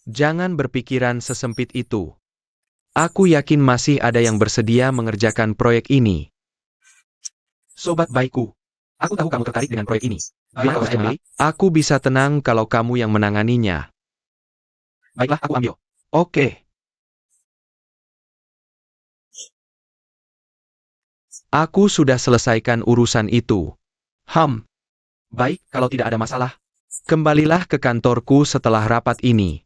[SPEAKER 4] Jangan berpikiran sesempit itu. Aku yakin masih ada yang bersedia mengerjakan proyek ini. Sobat baikku, aku tahu kamu tertarik dengan proyek ini. Bila kau saja memilih, aku bisa tenang kalau kamu yang menanganinya. Baiklah, aku ambil. Oke. Aku sudah selesaikan urusan itu. Baik, kalau tidak ada masalah. Kembalilah ke kantorku setelah rapat ini.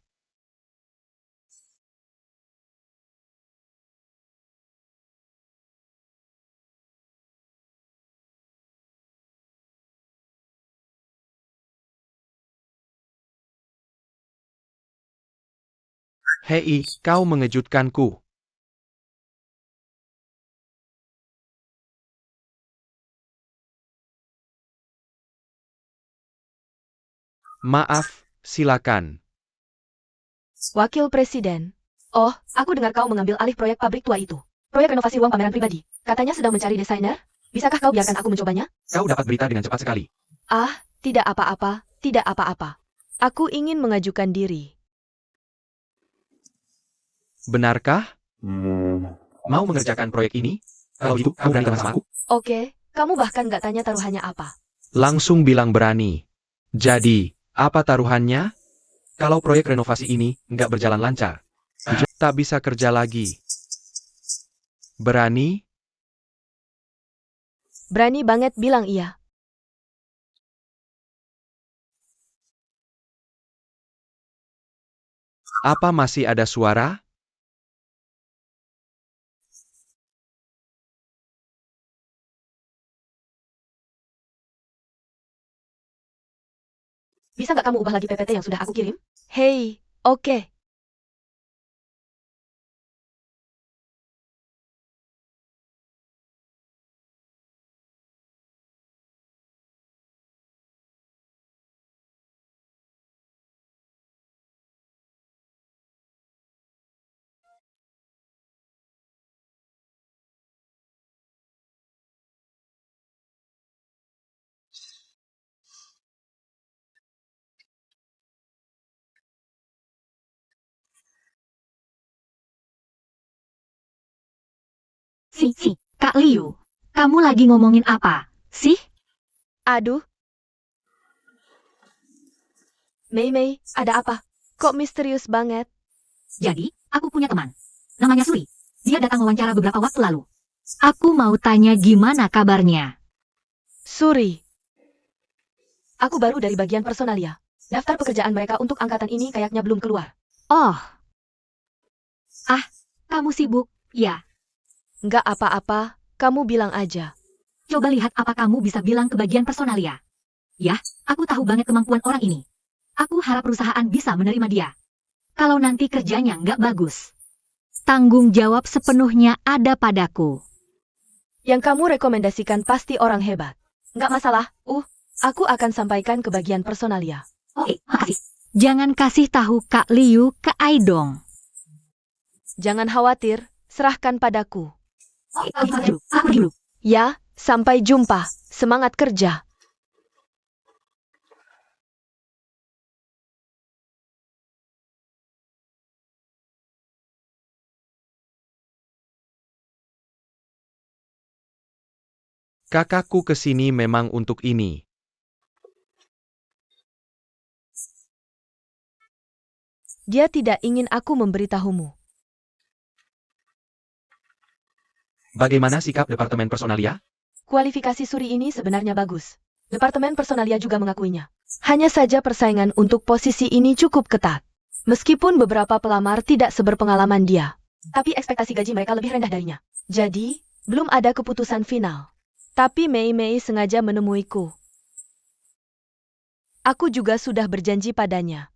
[SPEAKER 4] Hei, kau mengejutkanku. Maaf, silakan.
[SPEAKER 3] Wakil Presiden. Oh, aku dengar kau mengambil alih proyek pabrik tua itu. Proyek renovasi ruang pameran pribadi. Katanya sedang mencari desainer. Bisakah kau biarkan aku mencobanya?
[SPEAKER 4] Kau dapat berita dengan cepat sekali.
[SPEAKER 3] Ah, tidak apa-apa, tidak apa-apa. Aku ingin mengajukan diri.
[SPEAKER 4] Benarkah? Mau mengerjakan proyek ini? Kalau itu, kamu berani teman sama aku?
[SPEAKER 3] Oke, kamu bahkan gak tanya taruhannya apa.
[SPEAKER 4] Langsung bilang berani. Jadi, apa taruhannya? Kalau proyek renovasi ini nggak berjalan lancar, tak bisa kerja lagi. Berani?
[SPEAKER 3] Berani banget bilang iya.
[SPEAKER 4] Apa masih ada suara?
[SPEAKER 3] Bisa nggak kamu ubah lagi PPT yang sudah aku kirim? Hei, oke.
[SPEAKER 2] Kak Liu. Kamu lagi ngomongin apa, sih?
[SPEAKER 3] Aduh. Mei, ada apa? Kok misterius banget?
[SPEAKER 2] Jadi, aku punya teman. Namanya Suri. Dia datang wawancara beberapa waktu lalu. Aku mau tanya gimana kabarnya.
[SPEAKER 3] Suri. Aku baru dari bagian personalia. Daftar pekerjaan mereka untuk angkatan ini kayaknya belum keluar.
[SPEAKER 2] Oh. Ah, kamu sibuk, ya.
[SPEAKER 3] Nggak apa-apa, kamu bilang aja.
[SPEAKER 2] Coba lihat apa kamu bisa bilang ke bagian personalia. Ya, aku tahu banget kemampuan orang ini. Aku harap perusahaan bisa menerima dia. Kalau nanti kerjanya nggak bagus, tanggung jawab sepenuhnya ada padaku.
[SPEAKER 3] Yang kamu rekomendasikan pasti orang hebat. Nggak masalah, aku akan sampaikan ke bagian personalia.
[SPEAKER 2] Oke, makasih. Jangan kasih tahu Kak Liu ke Aidong.
[SPEAKER 3] Jangan khawatir, serahkan padaku.
[SPEAKER 2] Oke, aku dulu.
[SPEAKER 3] Ya, sampai jumpa. Semangat kerja.
[SPEAKER 4] Kakakku ke sini memang untuk ini.
[SPEAKER 3] Dia tidak ingin aku memberitahumu.
[SPEAKER 4] Bagaimana sikap Departemen Personalia?
[SPEAKER 3] Kualifikasi Suri ini sebenarnya bagus. Departemen personalia juga mengakuinya. Hanya saja persaingan untuk posisi ini cukup ketat. Meskipun beberapa pelamar tidak seberpengalaman dia. Tapi ekspektasi gaji mereka lebih rendah darinya. Jadi, belum ada keputusan final. Tapi Mei sengaja menemuiku. Aku juga sudah berjanji padanya.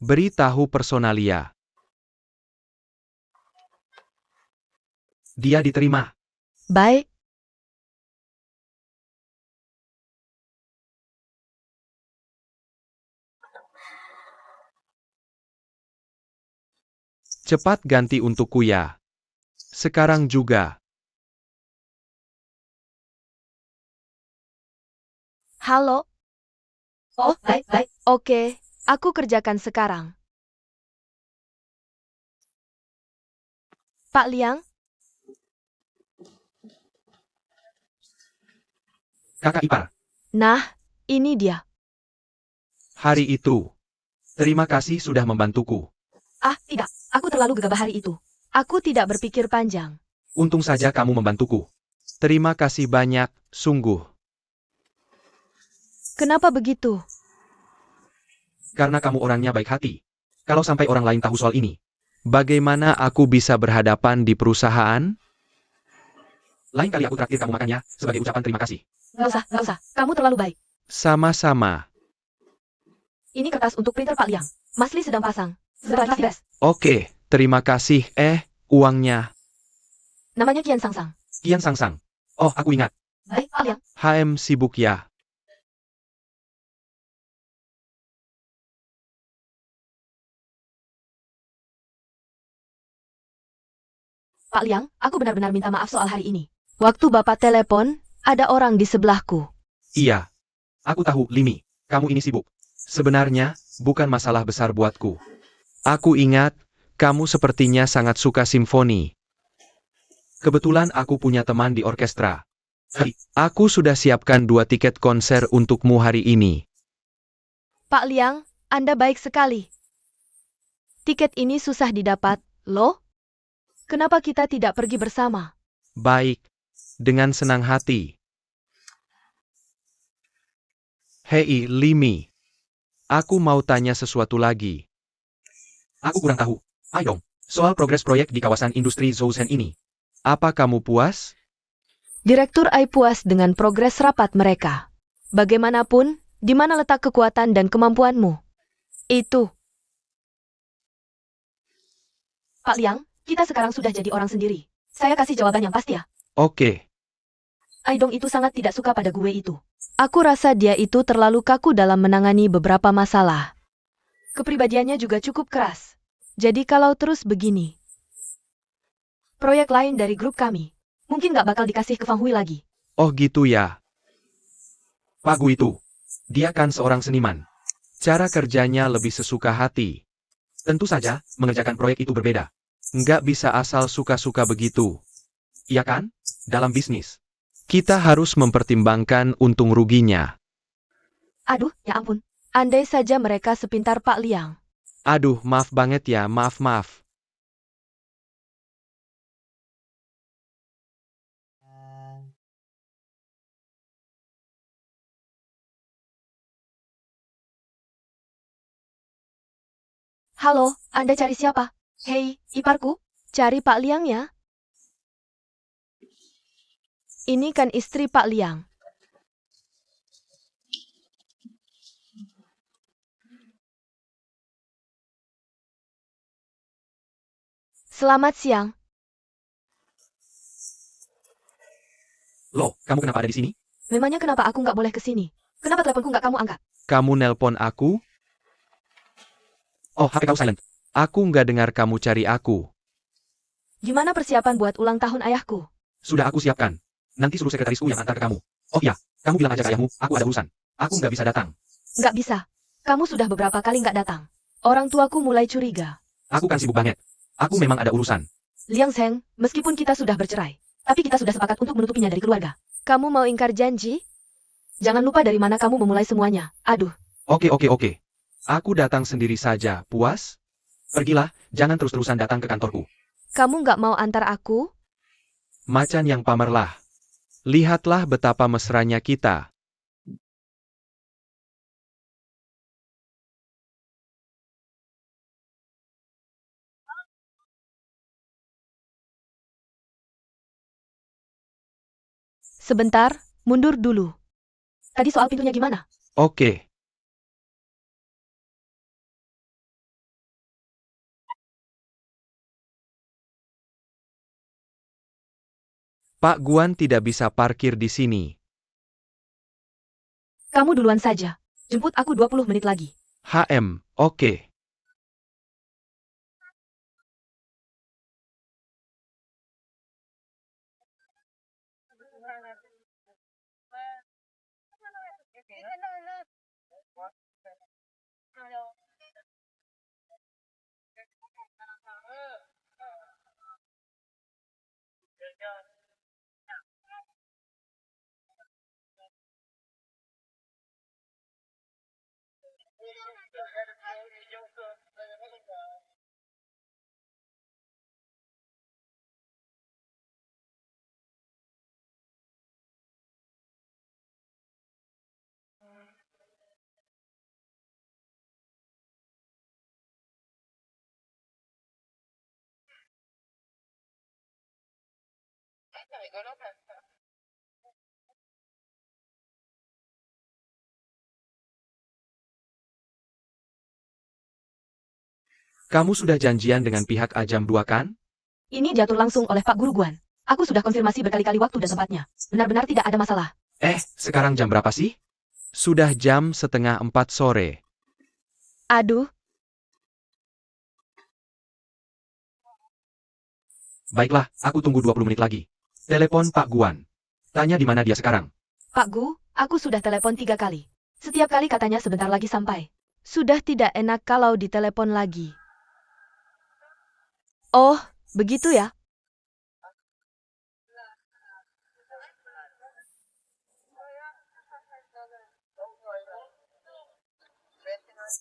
[SPEAKER 4] Beritahu Personalia. Dia diterima.
[SPEAKER 3] Baik.
[SPEAKER 4] Cepat ganti untukku ya. Sekarang juga.
[SPEAKER 3] Halo,
[SPEAKER 2] Oh, baik.
[SPEAKER 3] oke, aku kerjakan sekarang. Pak Liang,
[SPEAKER 4] Kakak ipar,
[SPEAKER 3] nah, ini dia.
[SPEAKER 4] hari itu. Terima kasih sudah membantuku.
[SPEAKER 2] Ah, tidak. Aku terlalu gegabah hari itu.
[SPEAKER 3] Aku tidak berpikir panjang.
[SPEAKER 4] Untung saja kamu membantuku. Terima kasih banyak, sungguh.
[SPEAKER 3] Kenapa begitu?
[SPEAKER 4] Karena kamu orangnya baik hati. Kalau sampai orang lain tahu soal ini, bagaimana aku bisa berhadapan di perusahaan? Lain kali aku traktir kamu makannya, sebagai ucapan terima kasih.
[SPEAKER 2] Nggak usah. Kamu terlalu baik.
[SPEAKER 4] Sama-sama.
[SPEAKER 2] Ini kertas untuk printer Pak Liang. Mas Li sedang pasang. Sebentar lagi beres.
[SPEAKER 4] Oke, terima kasih. Uangnya.
[SPEAKER 2] Namanya Kian Sangsang.
[SPEAKER 4] Kian Sangsang. Oh, aku ingat.
[SPEAKER 2] Baik, Pak Liang.
[SPEAKER 4] HM sibuk ya.
[SPEAKER 2] Pak Liang, aku benar-benar minta maaf soal hari ini.
[SPEAKER 3] Waktu Bapak telepon, ada orang di sebelahku.
[SPEAKER 4] Iya. Aku tahu, Limi. Kamu ini sibuk. Sebenarnya, bukan masalah besar buatku. Aku ingat, kamu sepertinya sangat suka simfoni. Kebetulan aku punya teman di orkestra. Hei, aku sudah siapkan 2 tiket konser untukmu hari ini.
[SPEAKER 3] Pak Liang, Anda baik sekali. Tiket ini susah didapat, loh? Kenapa kita tidak pergi bersama?
[SPEAKER 4] Baik. Dengan senang hati. Hei, Limi. Aku mau tanya sesuatu lagi. Aku kurang tahu. Ayo dong, soal progres proyek di kawasan industri Zhouzen ini. Apa kamu puas?
[SPEAKER 3] Direktur AI puas dengan progres rapat mereka. Bagaimanapun, di mana letak kekuatan dan kemampuanmu? Itu.
[SPEAKER 2] Pak Liang, kita sekarang sudah jadi orang sendiri. Saya kasih jawaban yang pasti ya.
[SPEAKER 4] Oke.
[SPEAKER 2] Aidong itu sangat tidak suka pada gue itu.
[SPEAKER 3] Aku rasa dia itu terlalu kaku dalam menangani beberapa masalah. Kepribadiannya juga cukup keras. Jadi kalau terus begini,
[SPEAKER 2] Proyek lain dari grup kami. Mungkin nggak bakal dikasih ke Fang Hui lagi.
[SPEAKER 4] Oh gitu ya. Pak Gu itu. Dia kan seorang seniman. Cara kerjanya lebih sesuka hati. Tentu saja, mengerjakan proyek itu berbeda. Nggak bisa asal suka-suka begitu. Iya kan? Dalam bisnis. Kita harus mempertimbangkan untung ruginya.
[SPEAKER 2] Aduh, ya ampun.
[SPEAKER 3] andai saja mereka sepintar Pak Liang.
[SPEAKER 4] Aduh, maaf banget ya, maaf.
[SPEAKER 2] Halo, Anda cari siapa? Hei, iparku.
[SPEAKER 3] Cari Pak Liang ya. Ini kan istri Pak Liang. Selamat siang.
[SPEAKER 4] Loh, kamu kenapa ada di sini?
[SPEAKER 2] Memangnya kenapa aku nggak boleh ke sini? Kenapa teleponku nggak kamu angkat?
[SPEAKER 4] Kamu nelpon aku? Oh, HP kamu silent. Aku nggak dengar kamu cari aku.
[SPEAKER 2] Gimana persiapan buat ulang tahun ayahku?
[SPEAKER 4] Sudah aku siapkan. Nanti suruh sekretarisku yang antar ke kamu. Oh iya, kamu bilang aja ke ayahmu, aku ada urusan. Aku nggak bisa datang.
[SPEAKER 2] Nggak bisa. Kamu sudah beberapa kali nggak datang.
[SPEAKER 3] Orang tuaku mulai curiga.
[SPEAKER 4] Aku kan sibuk banget. Aku memang ada urusan.
[SPEAKER 2] Liang Zheng, meskipun kita sudah bercerai, tapi kita sudah sepakat untuk menutupinya dari keluarga.
[SPEAKER 3] Kamu mau ingkar janji?
[SPEAKER 2] Jangan lupa dari mana kamu memulai semuanya. Aduh,
[SPEAKER 4] Oke. Aku datang sendiri saja, puas? Pergilah, jangan terus-terusan datang ke kantorku.
[SPEAKER 3] Kamu nggak mau antar aku?
[SPEAKER 4] Macan yang pamerlah. Lihatlah betapa mesranya kita.
[SPEAKER 3] Sebentar, mundur dulu.
[SPEAKER 2] tadi soal pintunya gimana?
[SPEAKER 4] Oke. Pak Guan tidak bisa parkir di sini.
[SPEAKER 2] Kamu duluan saja. Jemput aku 20 menit lagi.
[SPEAKER 4] HM, oke. Kamu sudah janjian dengan pihak A jam 2 kan?
[SPEAKER 3] Ini diatur langsung oleh Pak Guru Guan. Aku sudah konfirmasi berkali-kali waktu dan tempatnya. Benar-benar tidak ada masalah.
[SPEAKER 4] Sekarang jam berapa sih? Sudah jam 3:30 sore.
[SPEAKER 3] Aduh,
[SPEAKER 4] Baiklah, aku tunggu 20 menit lagi. Telepon Pak Guan. Tanya di mana dia sekarang.
[SPEAKER 3] Pak Gu, aku sudah telepon 3 kali. Setiap kali katanya sebentar lagi sampai. Sudah tidak enak kalau ditelepon lagi. Oh, begitu ya?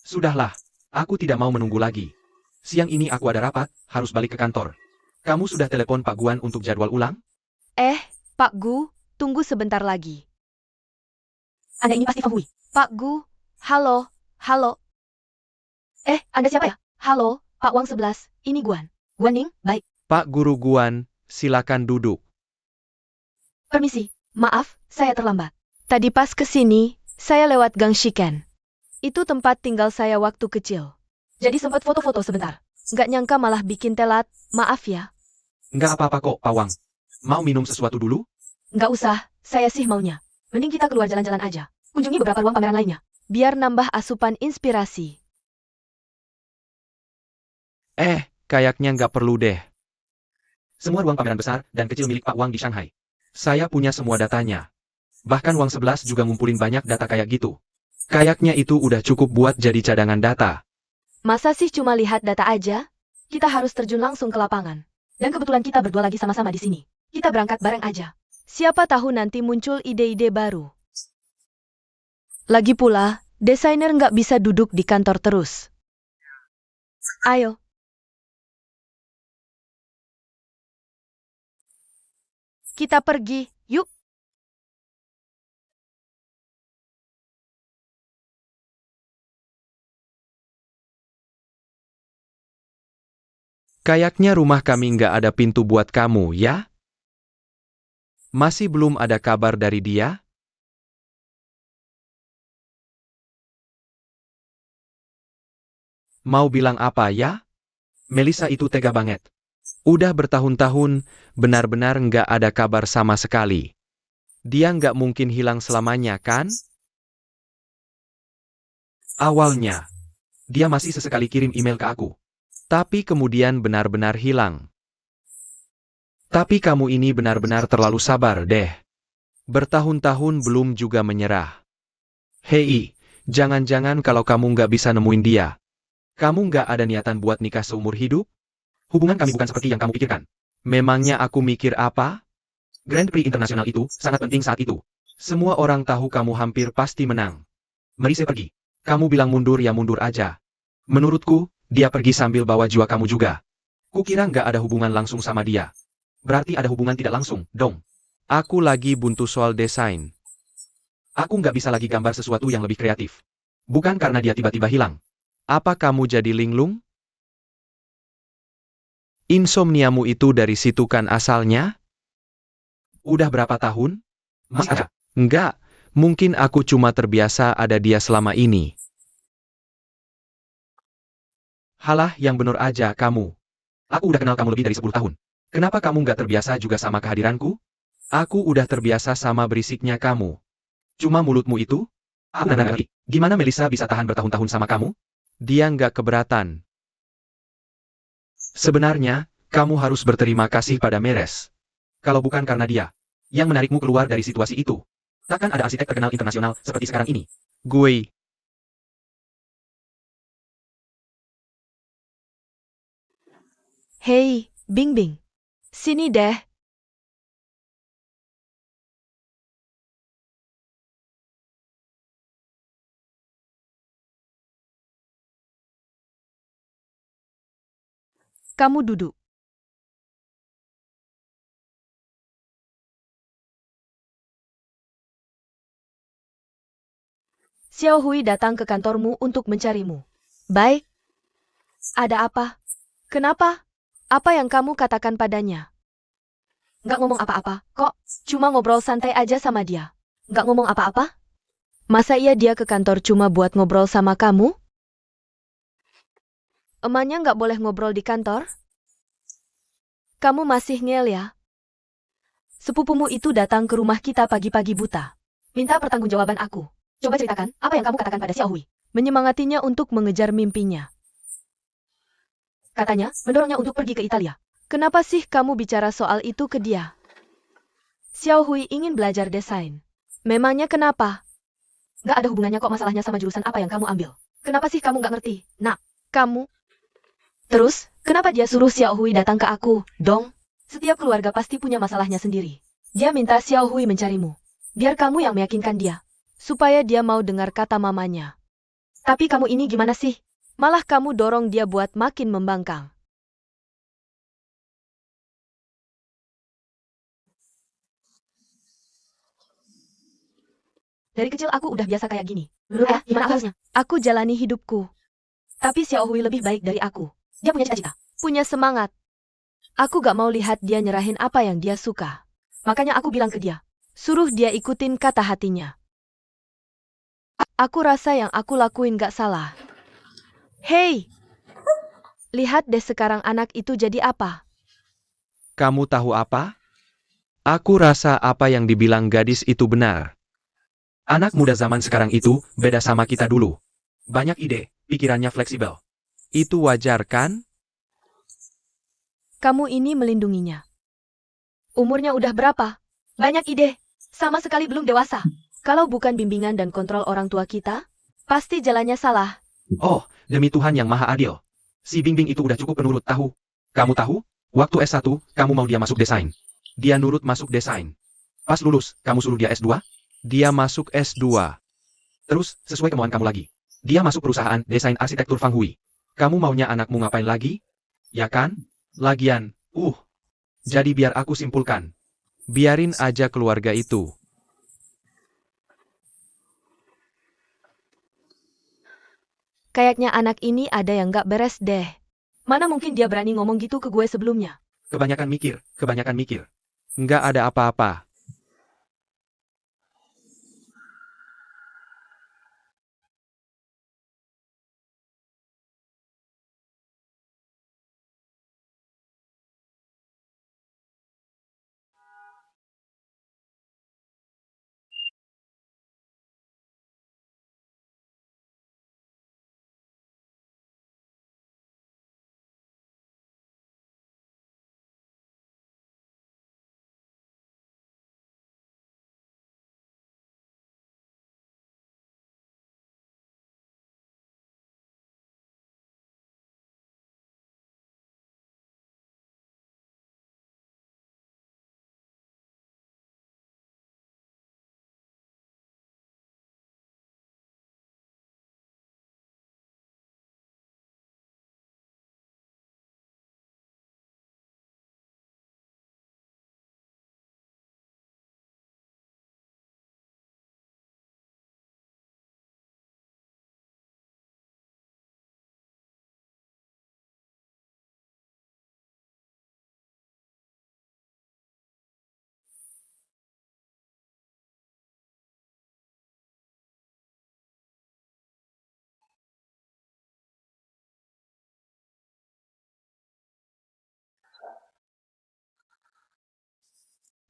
[SPEAKER 4] Sudahlah, aku tidak mau menunggu lagi. Siang ini aku ada rapat, harus balik ke kantor. Kamu sudah telepon Pak Guan untuk jadwal ulang?
[SPEAKER 3] Pak Gu, tunggu sebentar lagi.
[SPEAKER 2] Anda ini pasti Feng Hui.
[SPEAKER 3] Pak Gu, halo, halo.
[SPEAKER 2] Anda siapa ya?
[SPEAKER 3] Halo, Pak Wang 11, ini Guan.
[SPEAKER 2] Guan Ning, baik.
[SPEAKER 4] Pak Guru Guan, silakan duduk.
[SPEAKER 2] Permisi.
[SPEAKER 3] Maaf, saya terlambat. Tadi pas kesini, saya lewat Gang Shiken. Itu tempat tinggal saya waktu kecil.
[SPEAKER 2] Jadi sempat foto-foto sebentar.
[SPEAKER 3] Nggak nyangka malah bikin telat, maaf ya.
[SPEAKER 4] Nggak apa-apa kok, Pak Wang. Mau minum sesuatu dulu?
[SPEAKER 2] Nggak usah, saya sih maunya. Mending kita keluar jalan-jalan aja. Kunjungi beberapa ruang pameran lainnya.
[SPEAKER 3] Biar nambah asupan inspirasi.
[SPEAKER 4] Kayaknya nggak perlu deh. Semua ruang pameran besar dan kecil milik Pak Wang di Shanghai. Saya punya semua datanya. Bahkan Wang 11 juga ngumpulin banyak data kayak gitu. Kayaknya itu udah cukup buat jadi cadangan data.
[SPEAKER 3] Masa sih cuma lihat data aja?
[SPEAKER 2] Kita harus terjun langsung ke lapangan. Dan kebetulan kita berdua lagi sama-sama di sini. Kita berangkat bareng aja.
[SPEAKER 3] Siapa tahu nanti muncul ide-ide baru. Lagi pula, desainer nggak bisa duduk di kantor terus. Ayo. Kita pergi, yuk.
[SPEAKER 4] Kayaknya rumah kami nggak ada pintu buat kamu, ya? Masih belum ada kabar dari dia? Mau bilang apa ya? Melissa itu tega banget. Udah bertahun-tahun, benar-benar nggak ada kabar sama sekali. Dia nggak mungkin hilang selamanya, kan? Awalnya, dia masih sesekali kirim email ke aku. Tapi kemudian benar-benar hilang. Tapi kamu ini benar-benar terlalu sabar deh. Bertahun-tahun belum juga menyerah. Hei, jangan-jangan kalau kamu nggak bisa nemuin dia, kamu nggak ada niatan buat nikah seumur hidup? Hubungan kami bukan seperti yang kamu pikirkan. Memangnya aku mikir apa? Grand Prix internasional itu sangat penting saat itu. Semua orang tahu kamu hampir pasti menang. Marise pergi. Kamu bilang mundur ya mundur aja. Menurutku, dia pergi sambil bawa jiwa kamu juga. Kukira nggak ada hubungan langsung sama dia. Berarti ada hubungan tidak langsung, dong. Aku lagi buntu soal desain. Aku nggak bisa lagi gambar sesuatu yang lebih kreatif. Bukan karena dia tiba-tiba hilang. Apa kamu jadi linglung? Insomniamu itu dari situ kan asalnya? Udah berapa tahun? Masih ada? Enggak, mungkin aku cuma terbiasa ada dia selama ini. Halah, yang bener aja kamu. Aku udah kenal kamu lebih dari 10 tahun. Kenapa kamu nggak terbiasa juga sama kehadiranku? Aku udah terbiasa sama berisiknya kamu. Cuma mulutmu itu? Gimana Melissa bisa tahan bertahun-tahun sama kamu? Dia nggak keberatan. Sebenarnya, kamu harus berterima kasih pada Meres. Kalau bukan karena dia, yang menarikmu keluar dari situasi itu. Takkan ada arsitek terkenal internasional seperti sekarang ini. Gue.
[SPEAKER 3] Hei, Bingbing. Sini deh. Kamu duduk. Xiao Hui datang ke kantormu untuk mencarimu. Baik. Ada apa? Kenapa? Apa yang kamu katakan padanya? Nggak ngomong apa-apa, kok. Cuma ngobrol santai aja sama dia. Nggak ngomong apa-apa? Masa iya dia ke kantor cuma buat ngobrol sama kamu? Emaknya nggak boleh ngobrol di kantor? Kamu masih ngel ya? Sepupumu itu datang ke rumah kita pagi-pagi buta. Minta pertanggungjawaban aku. Coba ceritakan apa yang kamu katakan pada Xiao Hui. Menyemangatinya untuk mengejar mimpinya. Katanya, mendorongnya untuk pergi ke Italia. Kenapa sih kamu bicara soal itu ke dia? Xiao Hui ingin belajar desain. Memangnya kenapa? Nggak ada hubungannya kok masalahnya sama jurusan apa yang kamu ambil. Kenapa sih kamu nggak ngerti? Nak, kamu. Terus, kenapa dia suruh Xiao Hui datang ke aku, dong? Setiap keluarga pasti punya masalahnya sendiri. Dia minta Xiao Hui mencarimu. Biar kamu yang meyakinkan dia. Supaya dia mau dengar kata mamanya. Tapi kamu ini gimana sih? Malah kamu dorong dia buat makin membangkang. Dari kecil aku udah biasa kayak gini. Menurut ya, gimana harusnya? Aku jalani hidupku. Tapi Xiao Hui lebih baik dari aku. Dia punya cita-cita. Punya semangat. Aku gak mau lihat dia nyerahin apa yang dia suka. Makanya aku bilang ke dia. Suruh dia ikutin kata hatinya. Aku rasa yang aku lakuin gak salah. Hei! Lihat deh sekarang anak itu jadi apa?
[SPEAKER 4] Kamu tahu apa? Aku rasa apa yang dibilang gadis itu benar. Anak muda zaman sekarang itu beda sama kita dulu. Banyak ide, pikirannya fleksibel. Itu wajar kan?
[SPEAKER 3] Kamu ini melindunginya. Umurnya udah berapa? Banyak ide. Sama sekali belum dewasa. Kalau bukan bimbingan dan kontrol orang tua kita, pasti jalannya salah.
[SPEAKER 4] Oh, demi Tuhan yang Maha Adil. Si Bingbing itu udah cukup penurut tahu. Kamu tahu, waktu S1, kamu mau dia masuk desain. Dia nurut masuk desain. Pas lulus, kamu suruh dia S2? Dia masuk S2. Terus, sesuai kemauan kamu lagi. Dia masuk perusahaan desain arsitektur Fang Hui. Kamu maunya anakmu ngapain lagi? Ya kan? Lagian, Jadi biar aku simpulkan. Biarin aja keluarga itu.
[SPEAKER 3] Kayaknya anak ini ada yang gak beres deh. Mana mungkin dia berani ngomong gitu ke gue sebelumnya?
[SPEAKER 4] Kebanyakan mikir. Nggak ada apa-apa.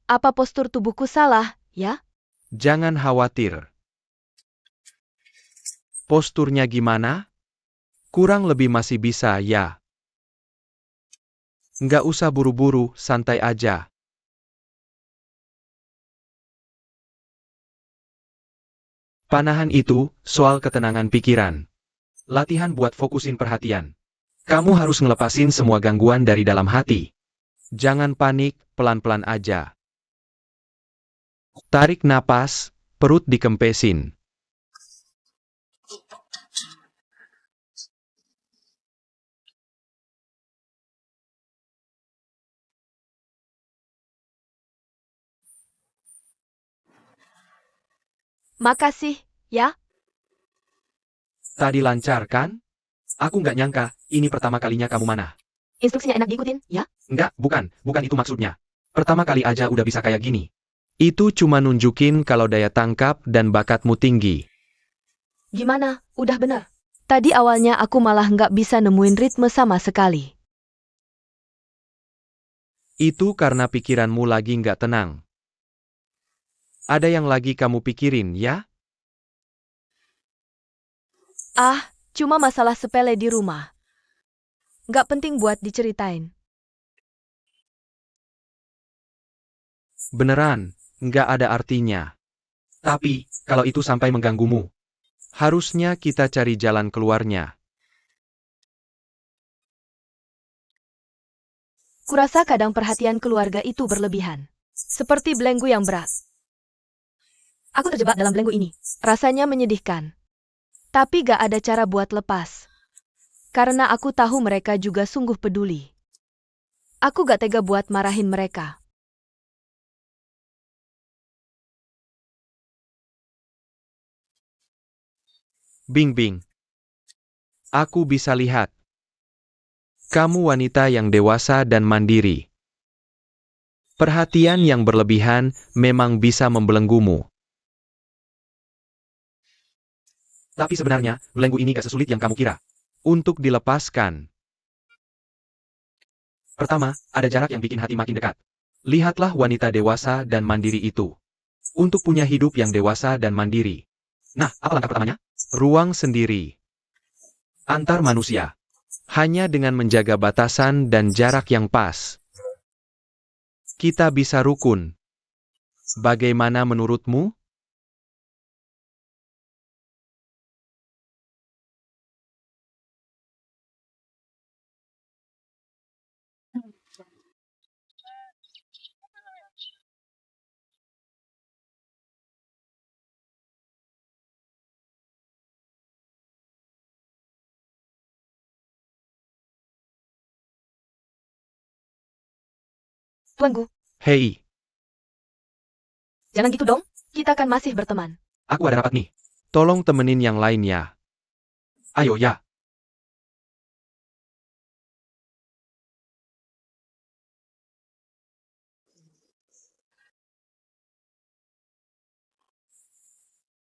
[SPEAKER 3] Apa postur tubuhku salah, ya?
[SPEAKER 4] Jangan khawatir. Posturnya gimana? Kurang lebih masih bisa ya. Nggak usah buru-buru, santai aja. Panahan itu soal ketenangan pikiran. Latihan buat fokusin perhatian. Kamu harus ngelepasin semua gangguan dari dalam hati. Jangan panik, pelan-pelan aja. Tarik napas, perut dikempesin.
[SPEAKER 3] Makasih, ya.
[SPEAKER 4] Tadi lancar kan? Aku nggak nyangka, ini pertama kalinya kamu mana.
[SPEAKER 2] Instruksinya enak diikutin, ya?
[SPEAKER 4] Enggak, bukan itu maksudnya. Pertama kali aja udah bisa kayak gini. Itu cuma nunjukin kalau daya tangkap dan bakatmu tinggi.
[SPEAKER 3] Gimana? Udah benar. Tadi awalnya aku malah nggak bisa nemuin ritme sama sekali.
[SPEAKER 4] Itu karena pikiranmu lagi nggak tenang. Ada yang lagi kamu pikirin, ya?
[SPEAKER 3] Ah, cuma masalah sepele di rumah. Nggak penting buat diceritain.
[SPEAKER 4] Beneran, nggak ada artinya. Tapi, kalau itu sampai mengganggumu, harusnya kita cari jalan keluarnya.
[SPEAKER 3] Kurasa kadang perhatian keluarga itu berlebihan. Seperti belenggu yang berat.
[SPEAKER 2] Aku terjebak dalam belenggu ini.
[SPEAKER 3] Rasanya menyedihkan. Tapi gak ada cara buat lepas. Karena aku tahu mereka juga sungguh peduli. Aku gak tega buat marahin mereka.
[SPEAKER 4] Bing. Aku bisa lihat. Kamu wanita yang dewasa dan mandiri. Perhatian yang berlebihan memang bisa membelenggumu. Tapi sebenarnya, belenggu ini gak sesulit yang kamu kira. Untuk dilepaskan. Pertama, ada jarak yang bikin hati makin dekat. Lihatlah wanita dewasa dan mandiri itu. Untuk punya hidup yang dewasa dan mandiri. Nah, apa langkah pertamanya? Ruang sendiri. Antar manusia. Hanya dengan menjaga batasan dan jarak yang pas. Kita bisa rukun. Bagaimana menurutmu?
[SPEAKER 2] Tuanku,
[SPEAKER 4] Hei,
[SPEAKER 2] jangan gitu dong.
[SPEAKER 3] Kita kan masih berteman.
[SPEAKER 4] aku ada rapat nih. Tolong temenin yang lainnya. Ayo ya.